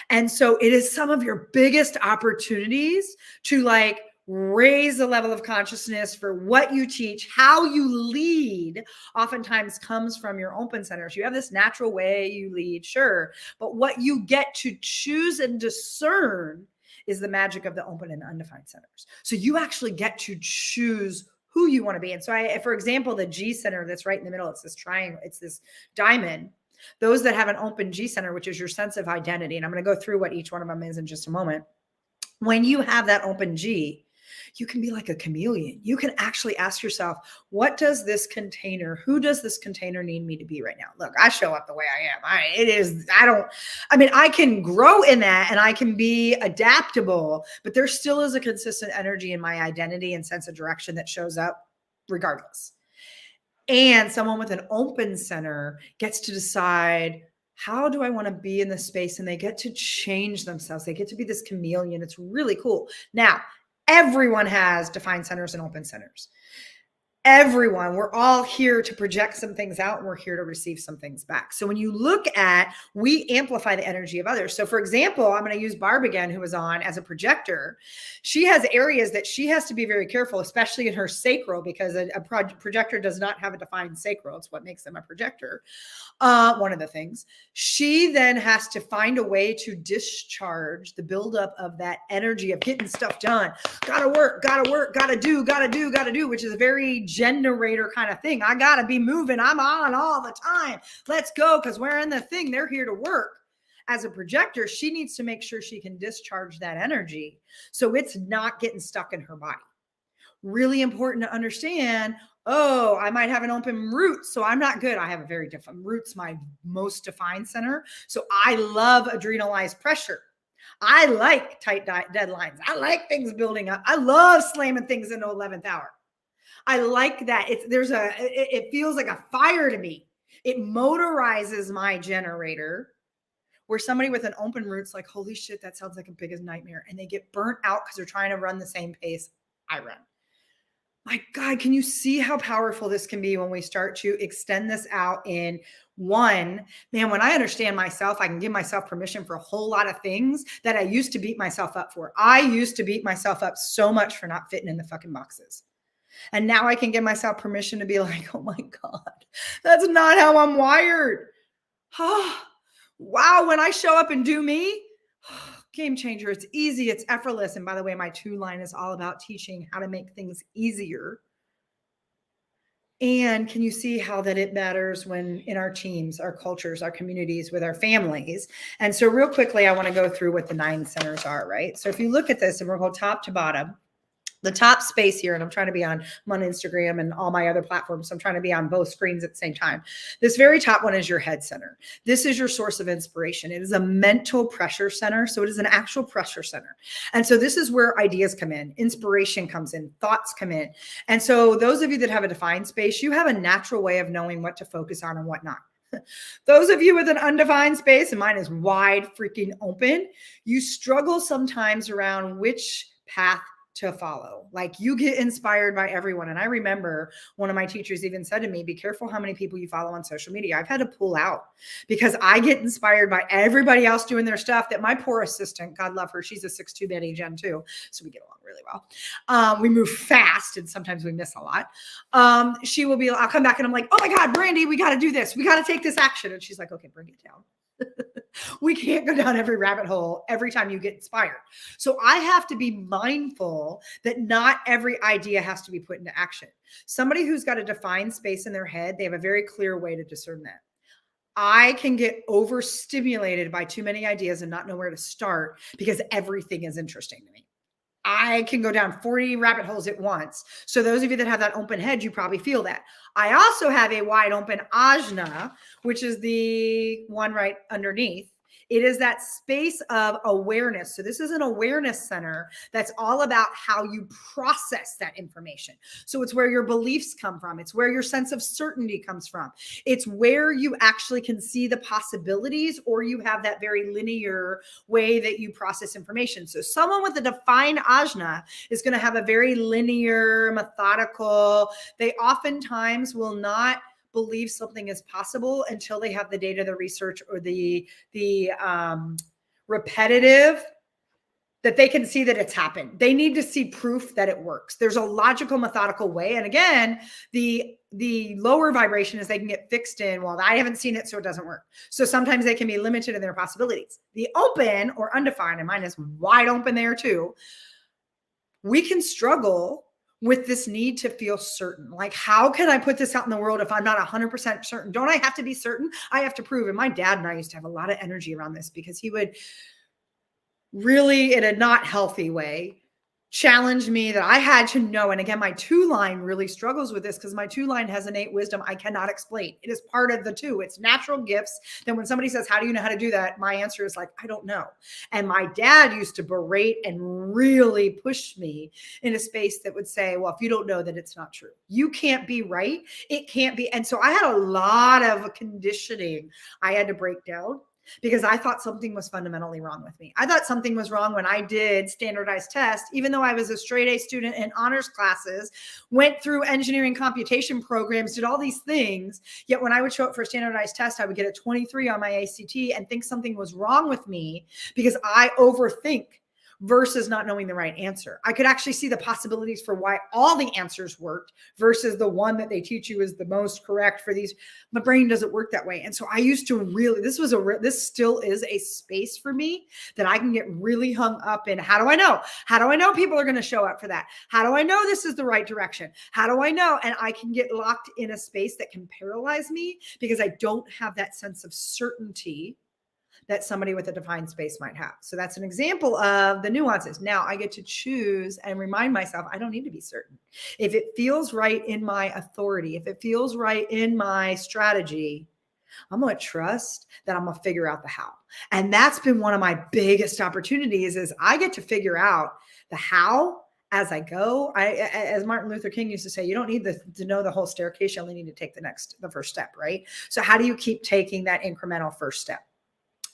And so it is some of your biggest opportunities to like raise the level of consciousness for what you teach, how you lead oftentimes comes from your open centers. You have this natural way you lead, sure, but what you get to choose and discern is the magic of the open and undefined centers. So you actually get to choose who you want to be. And so for example, the G center that's right in the middle, it's this triangle, it's this diamond. Those that have an open G center, which is your sense of identity, and I'm going to go through what each one of them is in just a moment. When you have that open G, you can be like a chameleon. You can actually ask yourself, who does this container need me to be right now? Look, I show up the way I am. I can grow in that and I can be adaptable, but there still is a consistent energy in my identity and sense of direction that shows up regardless. And someone with an open center gets to decide, how do I want to be in this space? And they get to change themselves. They get to be this chameleon. It's really cool. Now, everyone has defined centers and open centers. Everyone, we're all here to project some things out and we're here to receive some things back. So when you look at, we amplify the energy of others. So for example, I'm going to use Barb again, who was on as a projector. She has areas that she has to be very careful, especially in her sacral, because a projector does not have a defined sacral. It's what makes them a projector. One of the things. She then has to find a way to discharge the buildup of that energy of getting stuff done. Gotta work, gotta do, which is a very generator kind of thing. I gotta be moving. I'm on all the time. Let's go, because we're in the thing. They're here to work. As a projector, she needs to make sure she can discharge that energy so it's not getting stuck in her body. Really important to understand. Oh, I might have an open root, so I'm not good. I have a very different root's my most defined center. So I love adrenalized pressure. I like tight deadlines. I like things building up. I love slamming things into 11th hour. I like that. It feels like a fire to me. It motorizes my generator, where somebody with an open root's like, holy shit, that sounds like a biggest nightmare. And they get burnt out because they're trying to run the same pace I run. My God, can you see how powerful this can be when we start to extend this out in one? Man, when I understand myself, I can give myself permission for a whole lot of things that I used to beat myself up for. I used to beat myself up so much for not fitting in the fucking boxes. And now I can give myself permission to be like, oh my God, that's not how I'm wired. Oh, wow, when I show up and do me, game changer. It's easy. It's effortless. And by the way, my 2 line is all about teaching how to make things easier. And can you see how that it matters when in our teams, our cultures, our communities, with our families? And so real quickly, I want to go through what the 9 centers are, right? So if you look at this, and we'll go top to bottom, the top space here, and I'm on Instagram and all my other platforms. So I'm trying to be on both screens at the same time. This very top one is your head center. This is your source of inspiration. It is a mental pressure center. So it is an actual pressure center. And so this is where ideas come in, inspiration comes in, thoughts come in. And so those of you that have a defined space, you have a natural way of knowing what to focus on and what not. Those of you with an undefined space, and mine is wide freaking open, you struggle sometimes around which path to follow. Like, you get inspired by everyone. And I remember one of my teachers even said to me, be careful how many people you follow on social media. I've had to pull out because I get inspired by everybody else doing their stuff, that my poor assistant, God love her, she's a 6'2" Betty Gen 2. So we get along really well. We move fast and sometimes we miss a lot. I'll come back and I'm like, oh my God, Brandy, we got to do this. We got to take this action. And she's like, okay, bring it down. We can't go down every rabbit hole every time you get inspired. So I have to be mindful that not every idea has to be put into action. Somebody who's got a defined space in their head, they have a very clear way to discern that. I can get overstimulated by too many ideas and not know where to start because everything is interesting to me. I can go down 40 rabbit holes at once. So those of you that have that open head, you probably feel that. I also have a wide open ajna, which is the one right underneath. It is that space of awareness. So this is an awareness center that's all about how you process that information. So it's where your beliefs come from. It's where your sense of certainty comes from. It's where you actually can see the possibilities, or you have that very linear way that you process information. So someone with a defined ajna is going to have a very linear, methodical, they oftentimes will not believe something is possible until they have the data, the research, or the repetitive, that they can see that it's happened. They need to see proof that it works. There's a logical, methodical way. And again, the lower vibration is they can get fixed in, well, I haven't seen it, so it doesn't work. So sometimes they can be limited in their possibilities. The open or undefined, and mine is wide open there too, we can struggle with this need to feel certain. Like, how can I put this out in the world if I'm not 100% certain? Don't I have to be certain? I have to prove. And my dad and I used to have a lot of energy around this, because he would really, in a not healthy way, challenge me that I had to know. And again, my 2 line really struggles with this, because my 2 line has innate wisdom I cannot explain. It is part of the 2. It's natural gifts. Then when somebody says, how do you know how to do that? My answer is like, I don't know. And my dad used to berate and really push me in a space that would say, well, if you don't know, that it's not true. You can't be right. It can't be. And so I had a lot of conditioning I had to break down, because I thought something was fundamentally wrong with me. I thought something was wrong when I did standardized tests, even though I was a straight A student in honors classes, went through engineering computation programs, did all these things. Yet when I would show up for a standardized test, I would get a 23 on my ACT and think something was wrong with me because I overthink versus not knowing the right answer. I could actually see the possibilities for why all the answers worked versus the one that they teach you is the most correct for these. My brain doesn't work that way. And so I used to really, this still is a space for me that I can get really hung up in. How do I know? How do I know people are going to show up for that? How do I know this is the right direction? How do I know? And I can get locked in a space that can paralyze me because I don't have that sense of certainty that somebody with a defined space might have. So that's an example of the nuances. Now I get to choose and remind myself, I don't need to be certain. If it feels right in my authority, if it feels right in my strategy, I'm going to trust that I'm going to figure out the how. And that's been one of my biggest opportunities, is I get to figure out the how as I go. As Martin Luther King used to say, you don't need to know the whole staircase. You only need to take the first step, right? So how do you keep taking that incremental first step?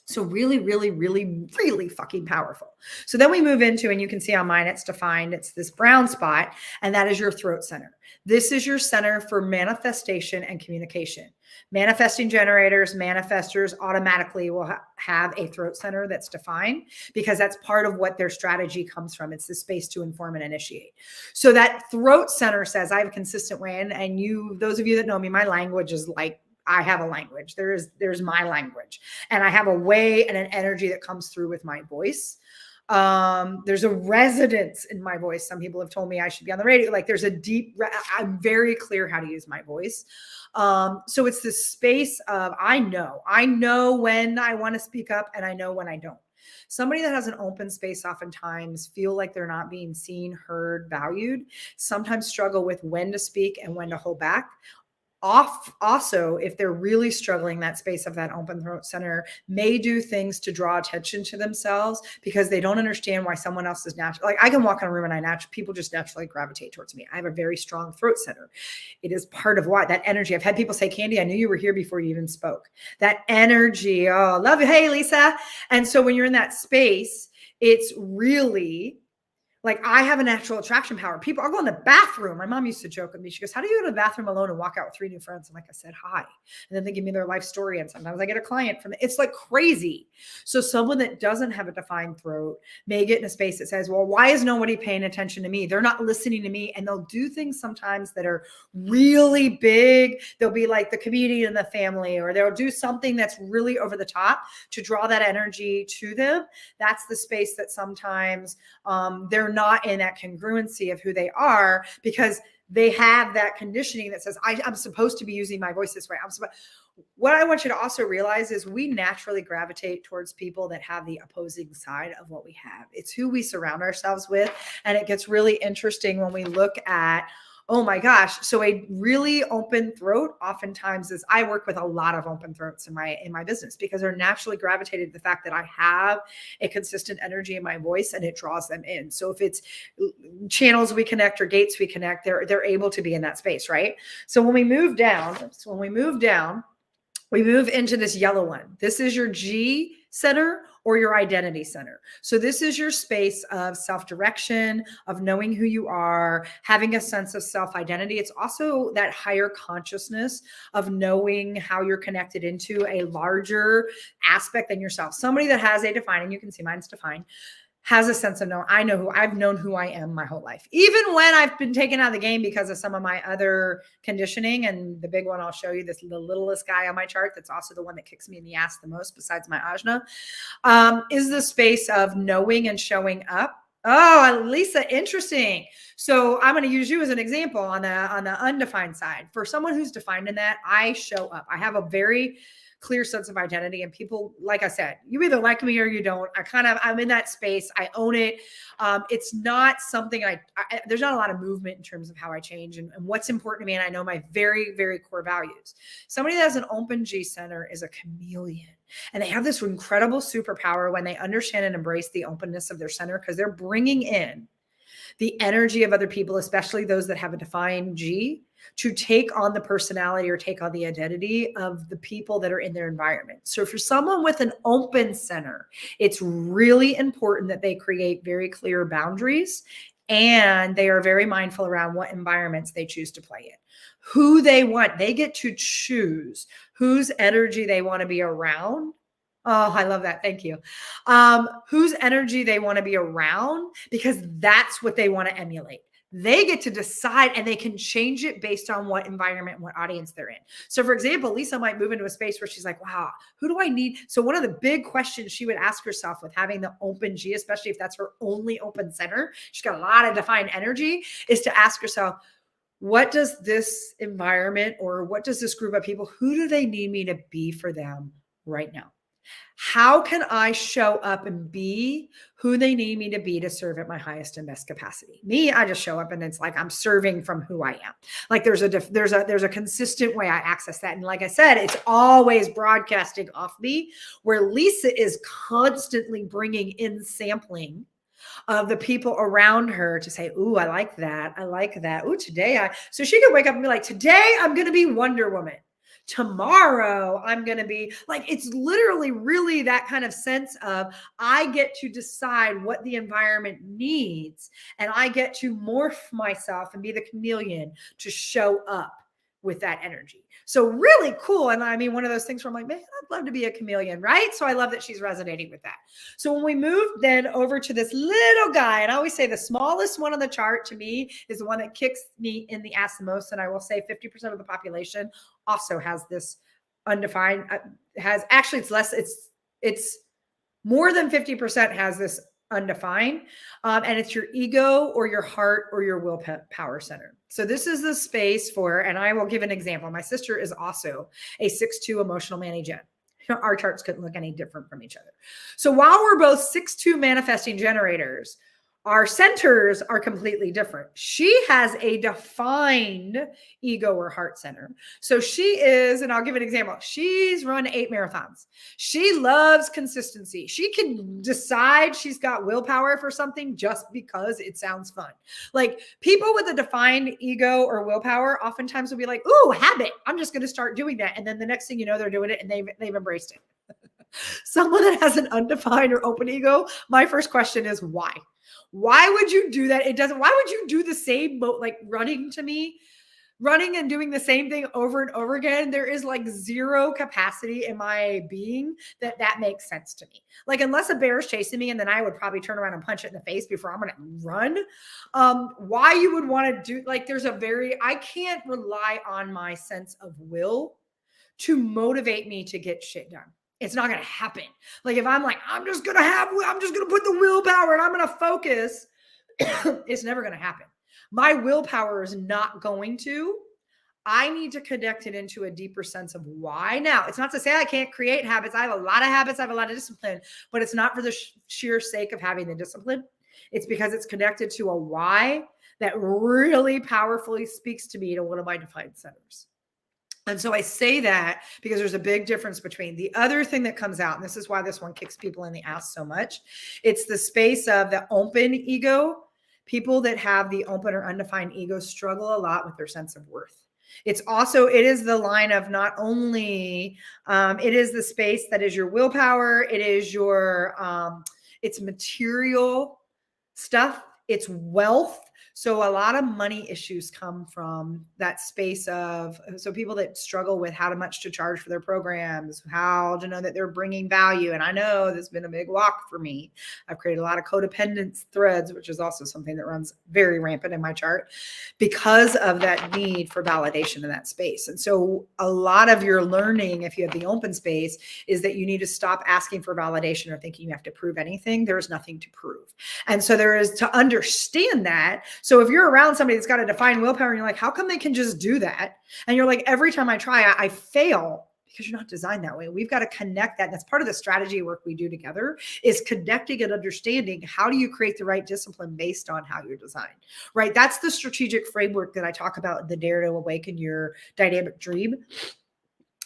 So really, really, really, really fucking powerful. So then we move into, and you can see on mine, it's defined, it's this brown spot, and that is your throat center. This is your center for manifestation and communication. Manifesting generators, manifestors automatically will have a throat center that's defined, because that's part of what their strategy comes from. It's the space to inform and initiate. So that throat center says, I have a consistent way. And you, those of you that know me, my language is like, I have a language. There's my language, and I have a way and an energy that comes through with my voice. There's a resonance in my voice. Some people have told me I should be on the radio. Like, there's a deep, I'm very clear how to use my voice. So it's this space of, I know when I want to speak up, and I know when I don't. Somebody that has an open space oftentimes feel like they're not being seen, heard, valued, sometimes struggle with when to speak and when to hold back. Also, if they're really struggling, that space of that open throat center may do things to draw attention to themselves, because they don't understand why someone else is natural. Like, I can walk in a room and people just naturally gravitate towards me. I have a very strong throat center. It is part of why that energy. I've had people say, Candy, I knew you were here before you even spoke. That energy. Oh, love you. Hey, Lisa. And so when you're in that space, it's really like, I have a natural attraction power. I'll go in the bathroom. My mom used to joke with me. She goes, how do you go to the bathroom alone and walk out with 3 new friends? I'm like, I said hi. And then they give me their life story. And sometimes I get a client from it. It's like crazy. So someone that doesn't have a defined throat may get in a space that says, well, why is nobody paying attention to me? They're not listening to me. And they'll do things sometimes that are really big. They'll be like the comedian in the family, or they'll do something that's really over the top to draw that energy to them. That's the space that sometimes they're not in that congruency of who they are, because they have that conditioning that says, I'm supposed to be using my voice this way. What I want you to also realize is we naturally gravitate towards people that have the opposing side of what we have. It's who we surround ourselves with. And it gets really interesting when we look at, oh my gosh. So a really open throat oftentimes is, I work with a lot of open throats in my business because they're naturally gravitated to the fact that I have a consistent energy in my voice and it draws them in. So if it's channels we connect or gates we connect, they're able to be in that space, right? So when we move down, we move into this yellow one. This is your G center or your identity center. So this is your space of self-direction, of knowing who you are, having a sense of self-identity. It's also that higher consciousness of knowing how you're connected into a larger aspect than yourself. Somebody that has a defined, and you can see mine's defined, has a sense of I've known who I am my whole life. Even when I've been taken out of the game because of some of my other conditioning, and the big one I'll show you, the littlest guy on my chart, that's also the one that kicks me in the ass the most besides my ajna, is the space of knowing and showing up. Oh, Lisa, interesting. So I'm going to use you as an example on the undefined side. For someone who's defined in that, I show up. I have a very clear sense of identity, and people, like I said, you either like me or you don't. I'm in that space. I own it. It's not something there's not a lot of movement in terms of how I change and what's important to me. And I know my very, very core values. Somebody that has an open G center is a chameleon. And they have this incredible superpower when they understand and embrace the openness of their center, because they're bringing in the energy of other people, especially those that have a defined G, to take on the personality or take on the identity of the people that are in their environment. So for someone with an open center, it's really important that they create very clear boundaries, and they are very mindful around what environments they choose to play in. Who they want, they get to choose whose energy they want to be around. Oh, I love that. Thank you. Whose energy they want to be around, because that's what they want to emulate. They get to decide, and they can change it based on what environment, what audience they're in. So for example, Lisa might move into a space where she's like, wow, who do I need? So one of the big questions she would ask herself with having the open G, especially if that's her only open center, she's got a lot of defined energy, is to ask herself, what does this environment or what does this group of people, who do they need me to be for them right now? How can I show up and be who they need me to be to serve at my highest and best capacity? Me, I just show up and it's like I'm serving from who I am. Like there's a consistent way I access that. And like I said, it's always broadcasting off me, where Lisa is constantly bringing in sampling of the people around her to say, ooh, I like that. I like that. Ooh, so she could wake up and be like, today I'm going to be Wonder Woman. Tomorrow I'm going to be like, it's literally really that kind of sense of, I get to decide what the environment needs, and I get to morph myself and be the chameleon to show up with that energy. So really cool. And I mean, one of those things where I'm like, man, I'd love to be a chameleon, right? So I love that she's resonating with that. So when we move then over to this little guy, and I always say the smallest one on the chart to me is the one that kicks me in the ass the most. And I will say 50% of the population also has this undefined, it's more than 50% has this undefined. And it's your ego or your heart or your willpower center. So this is the space for, and I will give an example. My sister is also a 6'2" emotional management. Our charts couldn't look any different from each other. So while we're both 6'2" manifesting generators, our centers are completely different. She has a defined ego or heart center. So she is, and I'll give an example. She's run 8 marathons. She loves consistency. She can decide she's got willpower for something just because it sounds fun. Like people with a defined ego or willpower oftentimes will be like, ooh, habit. I'm just going to start doing that. And then the next thing you know, they're doing it and they've embraced it. Someone that has an undefined or open ego, my first question is why? Why would you do that? Why would you do the same, like running and doing the same thing over and over again? There is like zero capacity in my being that makes sense to me. Like unless a bear is chasing me, and then I would probably turn around and punch it in the face before I'm going to run. Why you would want to do, like I can't rely on my sense of will to motivate me to get shit done. It's not going to happen. Like if I'm like, I'm just going to put the willpower and I'm going to focus, it's never going to happen. My willpower is not going to. I need to connect it into a deeper sense of why. Now, it's not to say I can't create habits. I have a lot of habits. I have a lot of discipline, but it's not for the sheer sake of having the discipline. It's because it's connected to a why that really powerfully speaks to me to one of my defined centers. And so I say that because there's a big difference between the other thing that comes out, and this is why this one kicks people in the ass so much. It's the space of the open ego. People that have the open or undefined ego struggle a lot with their sense of worth. It is the line of not only, it is the space that is your willpower. It is it's material stuff. It's wealth. So a lot of money issues come from that space of, so people that struggle with how much to charge for their programs, how to know that they're bringing value. And I know this has been a big walk for me. I've created a lot of codependence threads, which is also something that runs very rampant in my chart because of that need for validation in that space. And so a lot of your learning, if you have the open space, is that you need to stop asking for validation or thinking you have to prove anything. There's nothing to prove. And so there is to understand that. So if you're around somebody that's got a defined willpower and you're like, how come they can just do that? And you're like, every time I try, I fail, because you're not designed that way. We've got to connect that. And that's part of the strategy work we do together, is connecting and understanding how do you create the right discipline based on how you're designed, right? That's the strategic framework that I talk about in the Dare to Awaken Your Dynamic Dream.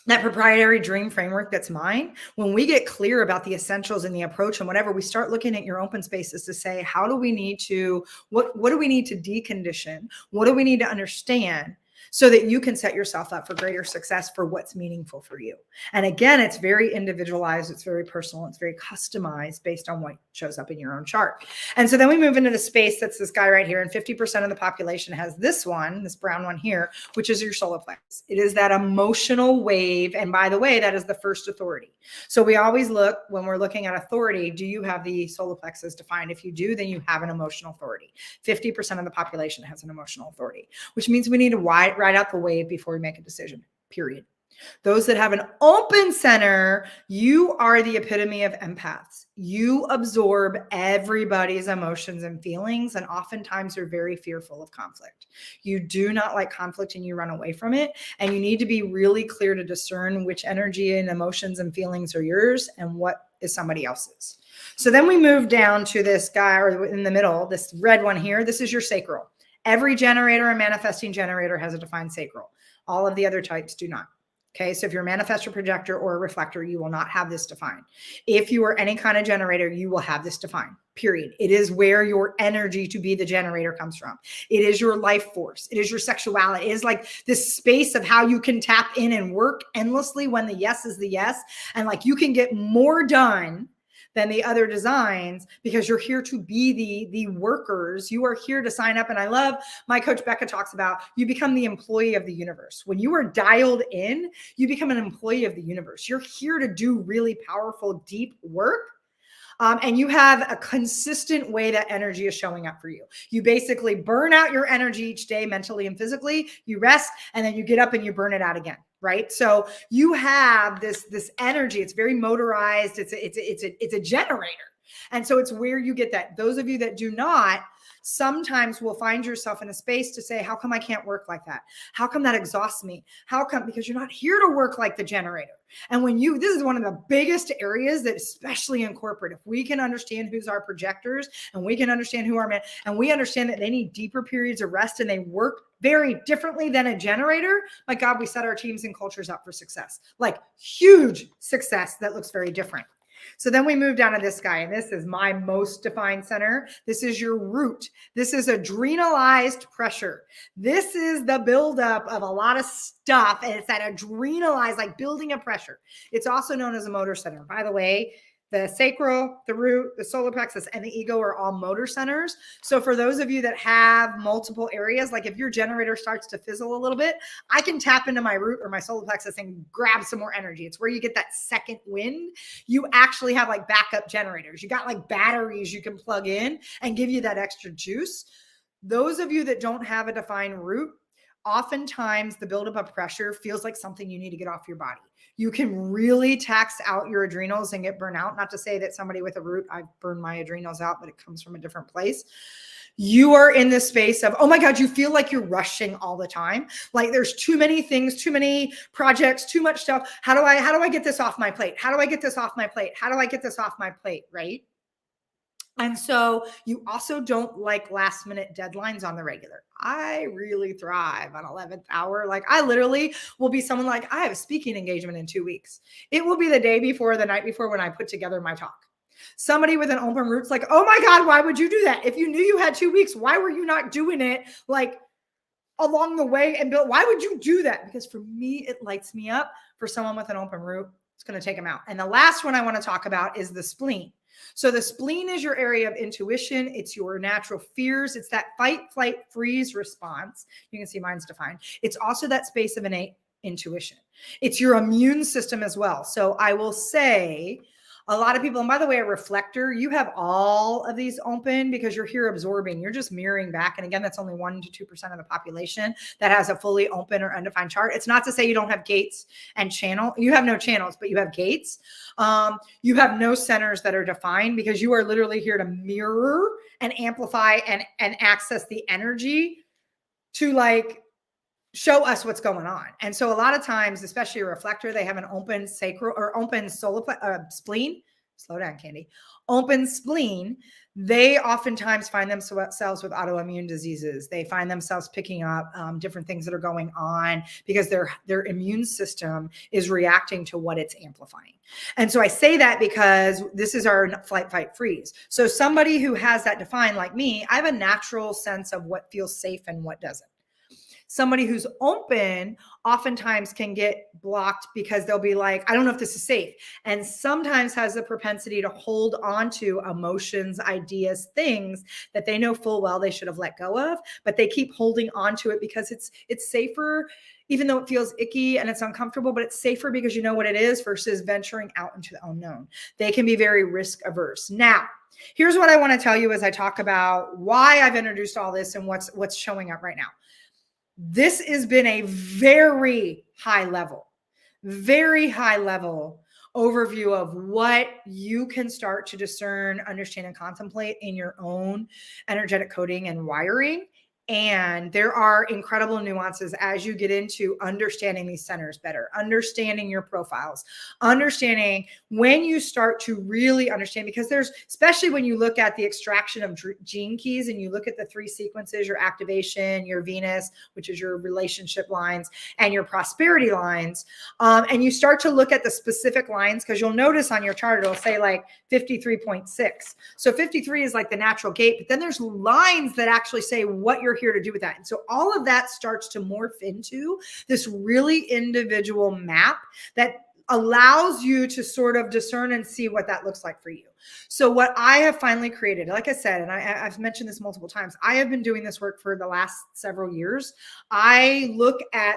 That proprietary dream framework that's mine. When we get clear about the essentials and the approach and whatever, we start looking at your open spaces to say, how do we need to, what do we need to decondition? What do we need to understand so that you can set yourself up for greater success for what's meaningful for you? And again, it's very individualized. It's very personal. It's very customized based on what shows up in your own chart. And so then we move into the space that's this guy right here. And 50% of the population has this brown one here, which is your solar plexus. It is that emotional wave. And by the way, that is the first authority. So we always look, when we're looking at authority, do you have the solar plexus defined? If you do, then you have an emotional authority. 50% of the population has an emotional authority, which means we need to ride out the wave before we make a decision, period. Those that have an open center, you are the epitome of empaths. You absorb everybody's emotions and feelings, and oftentimes are very fearful of conflict. You do not like conflict and you run away from it. And you need to be really clear to discern which energy and emotions and feelings are yours and what is somebody else's. So then we move down to this guy, or in the middle, this red one here. This is your sacral. Every generator and manifesting generator has a defined sacral. All of the other types do not. Okay, so if you're a manifestor, projector, or a reflector, you will not have this defined. If you are any kind of generator, you will have this defined, period. It is where your energy to be the generator comes from. It is your life force. It is your sexuality. It is like this space of how you can tap in and work endlessly when the yes is the yes. And like you can get more done than the other designs because you're here to be the workers. You are here to sign up. And I love, my coach Becca talks about, you become the employee of the universe. When you are dialed in, you become an employee of the universe. You're here to do really powerful, deep work. And you have a consistent way that energy is showing up for you. You basically burn out your energy each day, mentally and physically. You rest, and then you get up and you burn it out again, right? So you have this energy. It's very motorized. It's a generator, and so it's where you get that. Those of you that do not, sometimes will find yourself in a space to say, how come I can't work like that? How come that exhausts me? How come? Because you're not here to work like the generator. And this is one of the biggest areas that, especially in corporate, if we can understand who's our projectors and we can understand who our men, and we understand that they need deeper periods of rest and they work very differently than a generator, my God, we set our teams and cultures up for success, like huge success that looks very different. So then we move down to this guy, and this is my most defined center. This is your root. This is adrenalized pressure. This is the buildup of a lot of stuff, and it's that adrenalized, like building of pressure. It's also known as a motor center. By the way, the sacral, the root, the solar plexus, and the ego are all motor centers. So for those of you that have multiple areas, like if your generator starts to fizzle a little bit, I can tap into my root or my solar plexus and grab some more energy. It's where you get that second wind. You actually have like backup generators. You got like batteries you can plug in and give you that extra juice. Those of you that don't have a defined root oftentimes the buildup of pressure feels like something you need to get off your body. You can really tax out your adrenals and get burnt out. Not to say that somebody with a root, I've burned my adrenals out, but it comes from a different place. You are in this space of, oh my God, you feel like you're rushing all the time. Like there's too many things, too many projects, too much stuff. How do I get this off my plate? How do I get this off my plate? How do I get this off my plate? Right. And so you also don't like last minute deadlines on the regular. I really thrive on 11th hour. Like I literally will be someone like, I have a speaking engagement in 2 weeks. It will be the day before, the night before when I put together my talk. Somebody with an open root's like, oh my God, why would you do that? If you knew you had 2 weeks, why were you not doing it like along the way? And Bill, why would you do that? Because for me, it lights me up. For someone with an open root, it's going to take them out. And the last one I want to talk about is the spleen. So the spleen is your area of intuition. It's your natural fears. It's that fight, flight, freeze response. You can see mine's defined. It's also that space of innate intuition. It's your immune system as well. So I will say a lot of people, and by the way, a reflector, you have all of these open because you're here absorbing. You're just mirroring back. And again, that's only 1% to 2% of the population that has a fully open or undefined chart. It's not to say you don't have gates and channel. You have no channels, but you have gates. You have no centers that are defined because you are literally here to mirror and amplify and access the energy to like show us what's going on. And so a lot of times, especially a reflector, they have an open sacral or open solar spleen. Slow down, Candy. Open spleen. They oftentimes find themselves with autoimmune diseases. They find themselves picking up different things that are going on because their immune system is reacting to what it's amplifying. And so I say that because this is our flight, fight, freeze. So somebody who has that defined like me, I have a natural sense of what feels safe and what doesn't. Somebody who's open oftentimes can get blocked because they'll be like, I don't know if this is safe. And sometimes has the propensity to hold on to emotions, ideas, things that they know full well they should have let go of, but they keep holding on to it because it's safer, even though it feels icky and it's uncomfortable, but it's safer because you know what it is versus venturing out into the unknown. They can be very risk averse. Now, here's what I want to tell you as I talk about why I've introduced all this and what's showing up right now. This has been a very high level overview of what you can start to discern, understand, and contemplate in your own energetic coding and wiring. And there are incredible nuances as you get into understanding these centers better, understanding your profiles, understanding when you start to really understand, because there's, especially when you look at the extraction of gene keys and you look at the 3 sequences, your activation, your Venus, which is your relationship lines, and your prosperity lines. And you start to look at the specific lines, because you'll notice on your chart, it'll say like 53.6. So 53 is like the natural gate, but then there's lines that actually say what you're here to do with that. And so all of that starts to morph into this really individual map that allows you to sort of discern and see what that looks like for you. So what I have finally created, like I said, and I've mentioned this multiple times, I have been doing this work for the last several years. I look at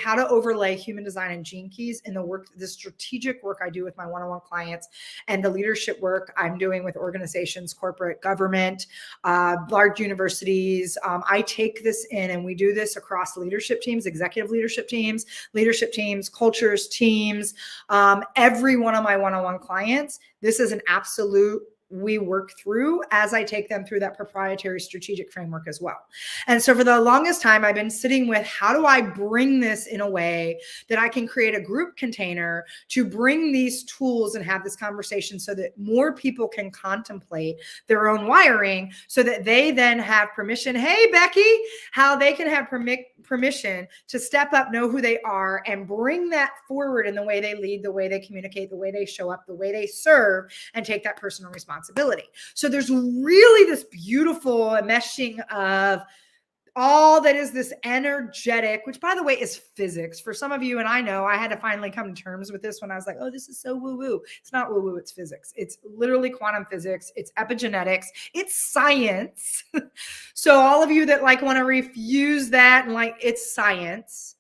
how to overlay human design and gene keys in the strategic work I do with my one-on-one clients and the leadership work I'm doing with organizations, corporate, government, large universities. I take this in and we do this across leadership teams, executive leadership teams, cultures, teams, every one of my one-on-one clients. This is an absolute we work through as I take them through that proprietary strategic framework as well. And so for the longest time, I've been sitting with how do I bring this in a way that I can create a group container to bring these tools and have this conversation so that more people can contemplate their own wiring so that they then have permission. Hey, Becky, how they can have permission to step up, know who they are, and bring that forward in the way they lead, the way they communicate, the way they show up, the way they serve, and take that personal responsibility. So there's really this beautiful meshing of all that is this energetic, which by the way is physics for some of you. And I know I had to finally come to terms with this when I was like, oh, this is so woo-woo. It's not woo-woo, it's physics. It's literally quantum physics. It's epigenetics. It's science. So all of you that like want to refuse that and like it's science.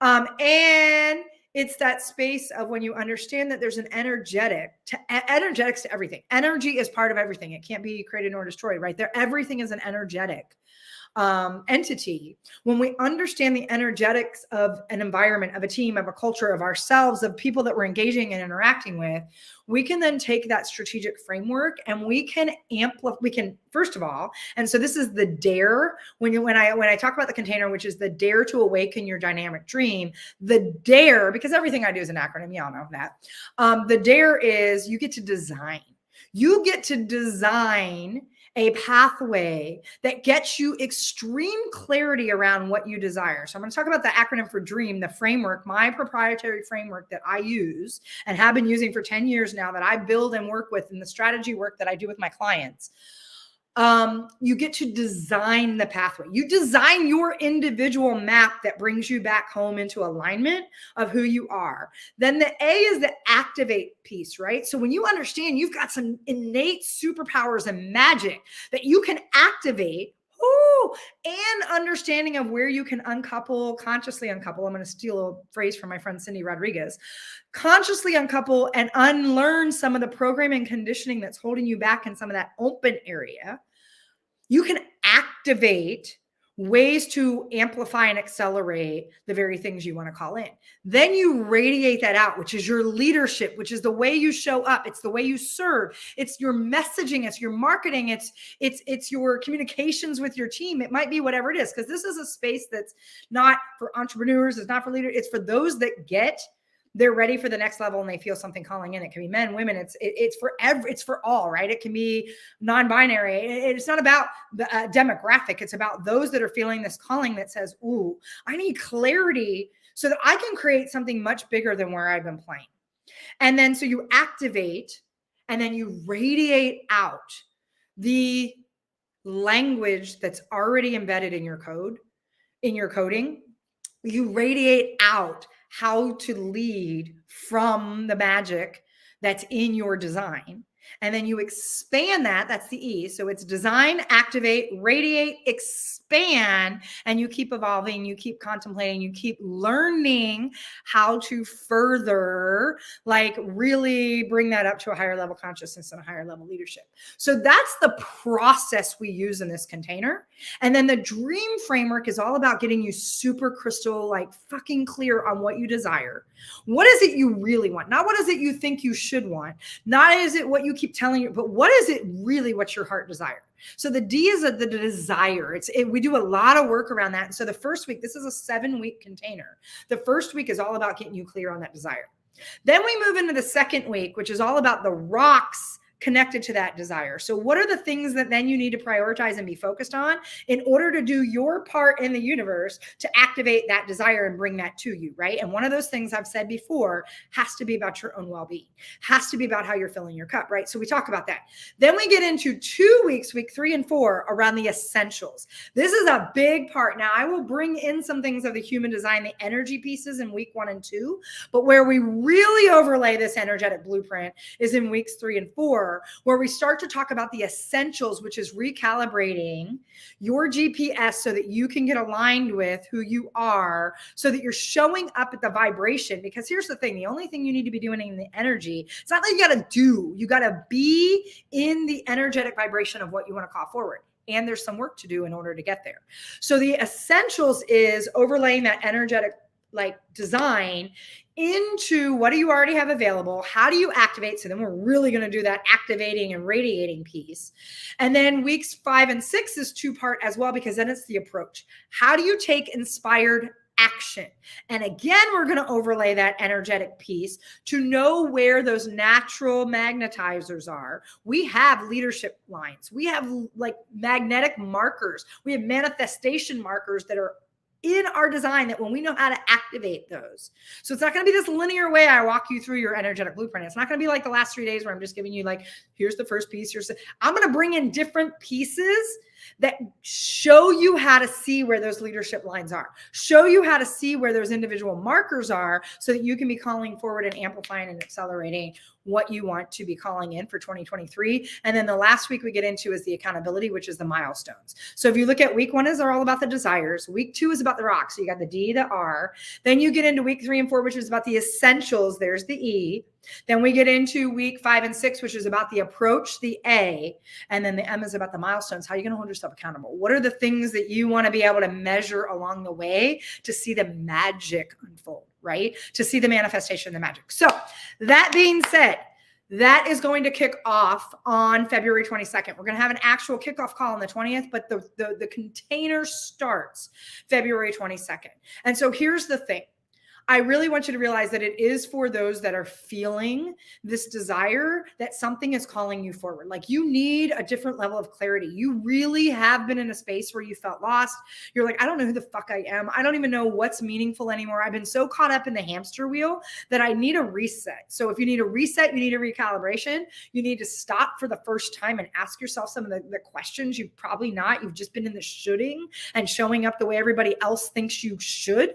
And it's that space of when you understand that there's an energetics to everything. Energy is part of everything. It can't be created nor destroyed, right? Everything is an energetic. entity, when we understand the energetics of an environment, of a team, of a culture, of ourselves, of people that we're engaging and interacting with, we can then take that strategic framework and we can amplify, we can, first of all, and so this is the dare, when I talk about the container, which is the dare to awaken your dynamic dream, the dare, because everything I do is an acronym, y'all know that. The dare is you get to design. You get to design a pathway that gets you extreme clarity around what you desire. So I'm going to talk about the acronym for DREAM, the framework, my proprietary framework that I use and have been using for 10 years now, that I build and work with in the strategy work that I do with my clients. You get to design the pathway. You design your individual map that brings you back home into alignment of who you are. Then the A is the activate piece, right? So when you understand you've got some innate superpowers and magic that you can activate, and understanding of where you can uncouple, consciously uncouple. I'm going to steal a phrase from my friend Cindy Rodriguez. Consciously uncouple and unlearn some of the programming and conditioning that's holding you back in some of that open area. You can activate ways to amplify and accelerate the very things you want to call in. Then you radiate that out, which is your leadership, which is the way you show up. It's the way you serve. It's your messaging. It's your marketing. It's your communications with your team. It might be whatever it is, because this is a space that's not for entrepreneurs. It's not for leaders. It's for those that they're ready for the next level and they feel something calling in. It can be men, women. It's for all, right? It can be non-binary. It's not about the demographic. It's about those that are feeling this calling that says, ooh, I need clarity so that I can create something much bigger than where I've been playing. And then so you activate and then you radiate out the language that's already embedded in your code, in your coding. You radiate out how to lead from the magic that's in your design. And then you expand that. That's the E. So it's design, activate, radiate, expand, and you keep evolving, you keep contemplating, you keep learning how to further, like, really bring that up to a higher level consciousness and a higher level leadership. So that's the process we use in this container. And then the dream framework is all about getting you super crystal, like fucking clear on what you desire. What is it you really want? Not what is it you think you should want? Not is it what you keep telling you, but what is it really what your heart desires? So the D is the desire. We do a lot of work around that. And so the first week, this is a 7-week container. The first week is all about getting you clear on that desire. Then we move into the second week, which is all about the rocks connected to that desire. So what are the things that then you need to prioritize and be focused on in order to do your part in the universe to activate that desire and bring that to you, right? And one of those things I've said before has to be about your own well-being, has to be about how you're filling your cup, right? So we talk about that. Then we get into 2 weeks, week 3 and 4, around the essentials. This is a big part. Now I will bring in some things of the human design, the energy pieces in week 1 and 2, but where we really overlay this energetic blueprint is in weeks 3 and 4, where we start to talk about the essentials, which is recalibrating your GPS so that you can get aligned with who you are, so that you're showing up at the vibration. Because here's the thing, the only thing you need to be doing in the energy, it's not like you got to do, you got to be in the energetic vibration of what you want to call forward. And there's some work to do in order to get there. So the essentials is overlaying that energetic design into what do you already have available? How do you activate? So then we're really going to do that activating and radiating piece. And then weeks 5 and 6 is 2-part as well, because then it's the approach. How do you take inspired action? And again, we're going to overlay that energetic piece to know where those natural magnetizers are. We have leadership lines. We have magnetic markers. We have manifestation markers that are in our design, that when we know how to activate those. So it's not going to be this linear way I walk you through your energetic blueprint. It's not going to be like the last 3 days where I'm just giving you here's the first piece. I'm going to bring in different pieces that show you how to see where those leadership lines are, show you how to see where those individual markers are, so that you can be calling forward and amplifying and accelerating what you want to be calling in for 2023. And then the last week we get into is the accountability, which is the milestones. So if you look at week 1 is all about the desires. Week 2 is about the rocks. So you got the D, the R. Then you get into week 3 and 4, which is about the essentials. There's the E. Then we get into week 5 and 6, which is about the approach, the A, and then the M is about the milestones. How are you going to hold yourself accountable? What are the things that you want to be able to measure along the way to see the magic unfold, right? To see the manifestation, the magic. So that being said, that is going to kick off on February 22nd. We're going to have an actual kickoff call on the 20th, but the container starts February 22nd. And so here's the thing. I really want you to realize that it is for those that are feeling this desire that something is calling you forward. Like you need a different level of clarity. You really have been in a space where you felt lost. You're like, I don't know who the fuck I am. I don't even know what's meaningful anymore. I've been so caught up in the hamster wheel that I need a reset. So if you need a reset, you need a recalibration. You need to stop for the first time and ask yourself some of the questions you've probably not. You've just been in the shoulding and showing up the way everybody else thinks you should.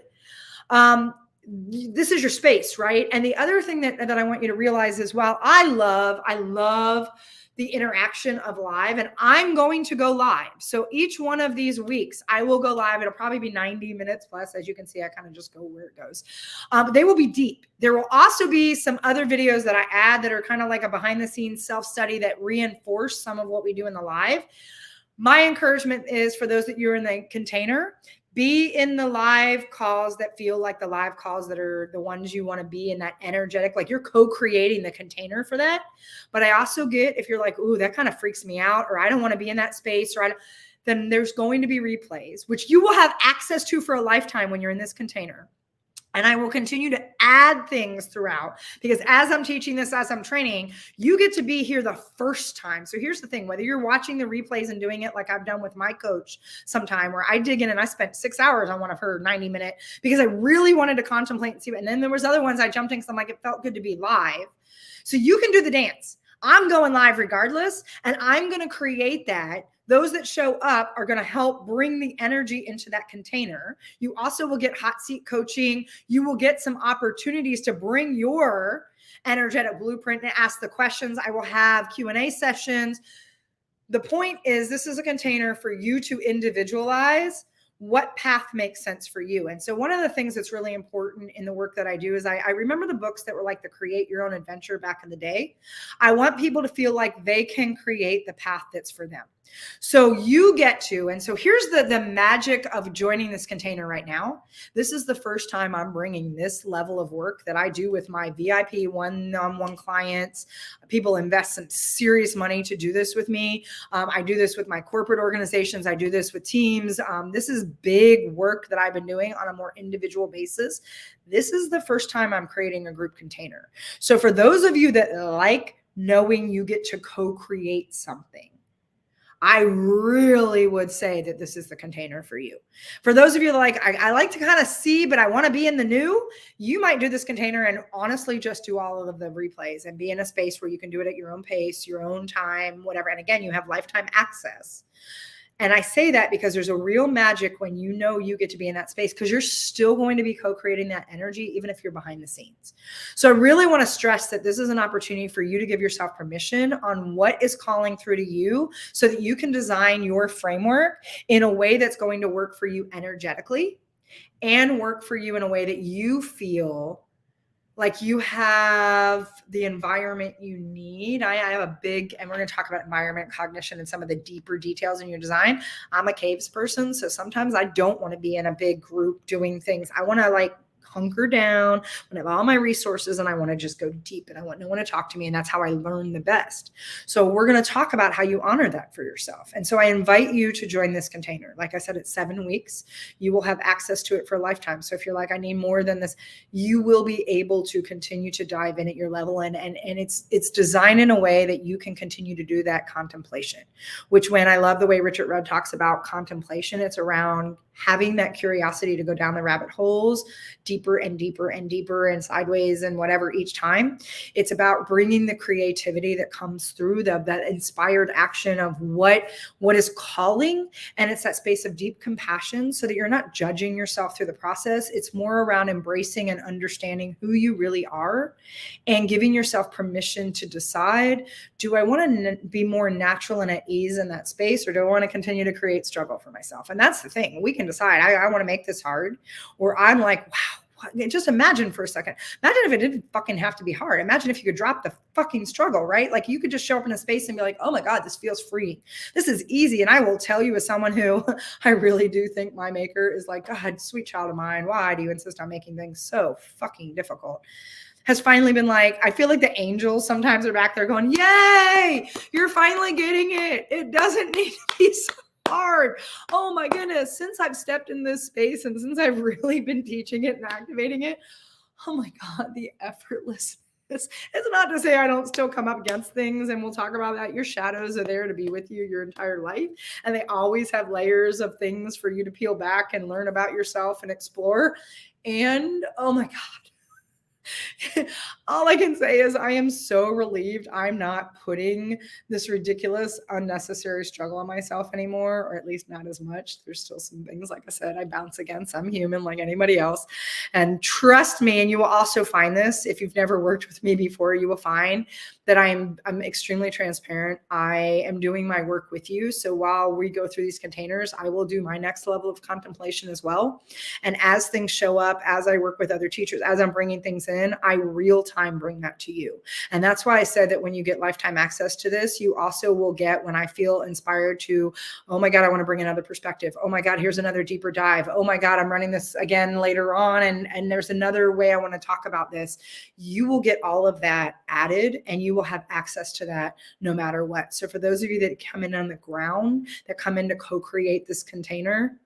This is your space, right? And the other thing that I want you to realize as well, I love the interaction of live, and I'm going to go live. So each one of these weeks, I will go live. It'll probably be 90 minutes plus. As you can see, I kind of just go where it goes. They will be deep. There will also be some other videos that I add that are kind of like a behind the scenes self-study that reinforce some of what we do in the live. My encouragement is for those that you're in the container, be in the live calls that feel like the live calls that are the ones you want to be in, that energetic, like you're co-creating the container for that. But I also get, if you're like, ooh, that kind of freaks me out, or I don't want to be in that space, or then there's going to be replays, which you will have access to for a lifetime when you're in this container. And I will continue to add things throughout, because as I'm teaching this, as I'm training, you get to be here the first time. So here's the thing, whether you're watching the replays and doing it like I've done with my coach sometime, where I dig in and I spent 6 hours on one of her 90-minute, because I really wanted to contemplate and see. And then there was other ones I jumped in because I'm like, it felt good to be live. So you can do the dance. I'm going live regardless, and I'm going to create that. Those that show up are going to help bring the energy into that container. You also will get hot seat coaching. You will get some opportunities to bring your energetic blueprint and ask the questions. I will have Q&A sessions. The point is, this is a container for you to individualize what path makes sense for you. And so one of the things that's really important in the work that I do is I remember the books that were like the Create Your Own Adventure back in the day. I want people to feel like they can create the path that's for them. So you get to, and so here's the magic of joining this container right now. This is the first time I'm bringing this level of work that I do with my VIP one-on-one clients. People invest some serious money to do this with me. I do this with my corporate organizations. I do this with teams. This is big work that I've been doing on a more individual basis. This is the first time I'm creating a group container. So for those of you that like knowing you get to co-create something, I really would say that this is the container for you. For those of you that like, I like to kind of see, but I want to be in the new, you might do this container and honestly just do all of the replays and be in a space where you can do it at your own pace, your own time, whatever. And again, you have lifetime access. And I say that because there's a real magic when you know you get to be in that space, because you're still going to be co-creating that energy, even if you're behind the scenes. So I really want to stress that this is an opportunity for you to give yourself permission on what is calling through to you, so that you can design your framework in a way that's going to work for you energetically and work for you in a way that you feel like you have the environment you need. I have a big, and we're going to talk about environment, cognition, and some of the deeper details in your design. I'm a caves person, so sometimes I don't want to be in a big group doing things. I want to like hunker down when I have all my resources, and I want to just go deep, and I want no one to talk to me. And that's how I learn the best. So we're going to talk about how you honor that for yourself. And so I invite you to join this container. Like I said, it's 7 weeks. You will have access to it for a lifetime. So if you're like, I need more than this, you will be able to continue to dive in at your level. And it's designed in a way that you can continue to do that contemplation, which, when I love the way Richard Rudd talks about contemplation, it's around having that curiosity to go down the rabbit holes deeper and deeper and deeper and sideways and whatever each time. It's about bringing the creativity that comes through that inspired action of what is calling. And it's that space of deep compassion, so that you're not judging yourself through the process. It's more around embracing and understanding who you really are and giving yourself permission to decide, do I want to be more natural and at ease in that space, or do I want to continue to create struggle for myself? And that's the thing. We can decide, I want to make this hard, or I'm like, wow, just imagine for a second. Imagine if it didn't fucking have to be hard. Imagine if you could drop the fucking struggle, right? Like you could just show up in a space and be like, oh my God, this feels free. This is easy. And I will tell you, as someone who I really do think my maker is like, God, sweet child of mine, why do you insist on making things so fucking difficult? Has finally been like, I feel like the angels sometimes are back there going, yay, you're finally getting it. It doesn't need to be so hard. Oh my goodness. Since I've stepped in this space and since I've really been teaching it and activating it, oh my God, the effortlessness. It's not to say I don't still come up against things, and we'll talk about that. Your shadows are there to be with you your entire life, and they always have layers of things for you to peel back and learn about yourself and explore. And oh my God, all I can say is I am so relieved I'm not putting this ridiculous, unnecessary struggle on myself anymore, or at least not as much. There's still some things, like I said, I bounce against. I'm human like anybody else. And trust me, and you will also find this, if you've never worked with me before, you will find that I'm extremely transparent. I am doing my work with you. So while we go through these containers, I will do my next level of contemplation as well. And as things show up, as I work with other teachers, as I'm bringing things in, I real time bring that to you. And that's why I said that when you get lifetime access to this, you also will get, when I feel inspired to, oh my God, I want to bring another perspective. Oh my God, here's another deeper dive. Oh my God, I'm running this again later on. And there's another way I want to talk about this. You will get all of that added, and you will have access to that no matter what. So for those of you that come in on the ground, that come in to co-create this container,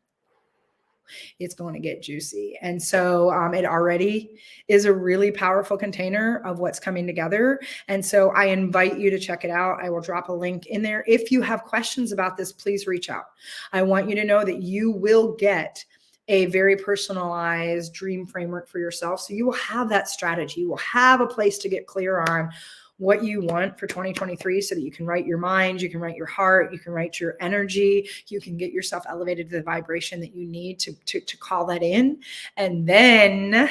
it's going to get juicy. And so it already is a really powerful container of what's coming together. And so I invite you to check it out. I will drop a link in there. If you have questions about this, please reach out. I want you to know that you will get a very personalized dream framework for yourself. So you will have that strategy. You will have a place to get clear on what you want for 2023 so that you can write your mind, you can write your heart, you can write your energy, you can get yourself elevated to the vibration that you need to call that in. And then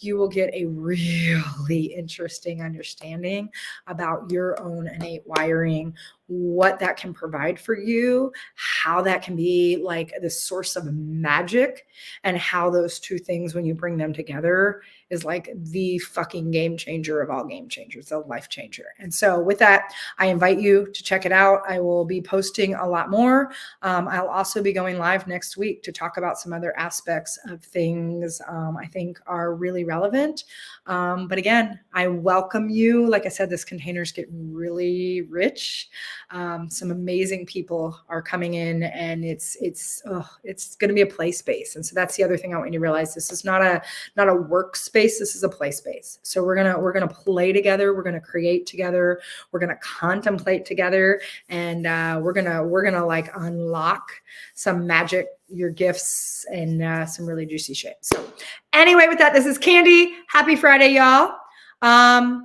you will get a really interesting understanding about your own innate wiring, what that can provide for you, how that can be like the source of magic, and how those two things, when you bring them together, is like the fucking game changer of all game changers, the life changer. And so with that, I invite you to check it out. I will be posting a lot more. I'll also be going live next week to talk about some other aspects of things I think are really relevant. But again, I welcome you. Like I said, this containers get really rich. Some amazing people are coming in, and it's going to be a play space. And so that's the other thing I want you to realize. This is not a workspace. This is a play space. So we're gonna play together. We're gonna create together. We're gonna contemplate together, and we're gonna like unlock some magic, your gifts, and some really juicy shit. So anyway, with that, this is Candy. Happy Friday, y'all. Hope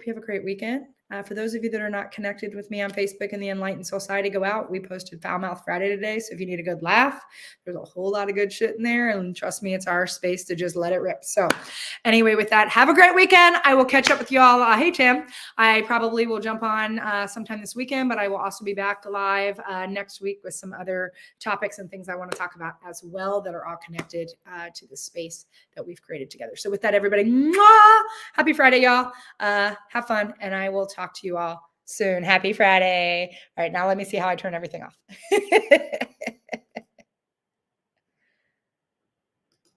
you have a great weekend. For those of you that are not connected with me on Facebook and the Enlightened Society, go out. We posted Foul Mouth Friday today. So if you need a good laugh, there's a whole lot of good shit in there. And trust me, it's our space to just let it rip. So anyway, with that, have a great weekend. I will catch up with y'all. Hey, Tim. I probably will jump on sometime this weekend, but I will also be back live next week with some other topics and things I want to talk about as well that are all connected to the space that we've created together. So with that, everybody, mwah! Happy Friday, y'all. Have fun, and I will talk to you all soon. Happy Friday. All right, now let me see how I turn everything off.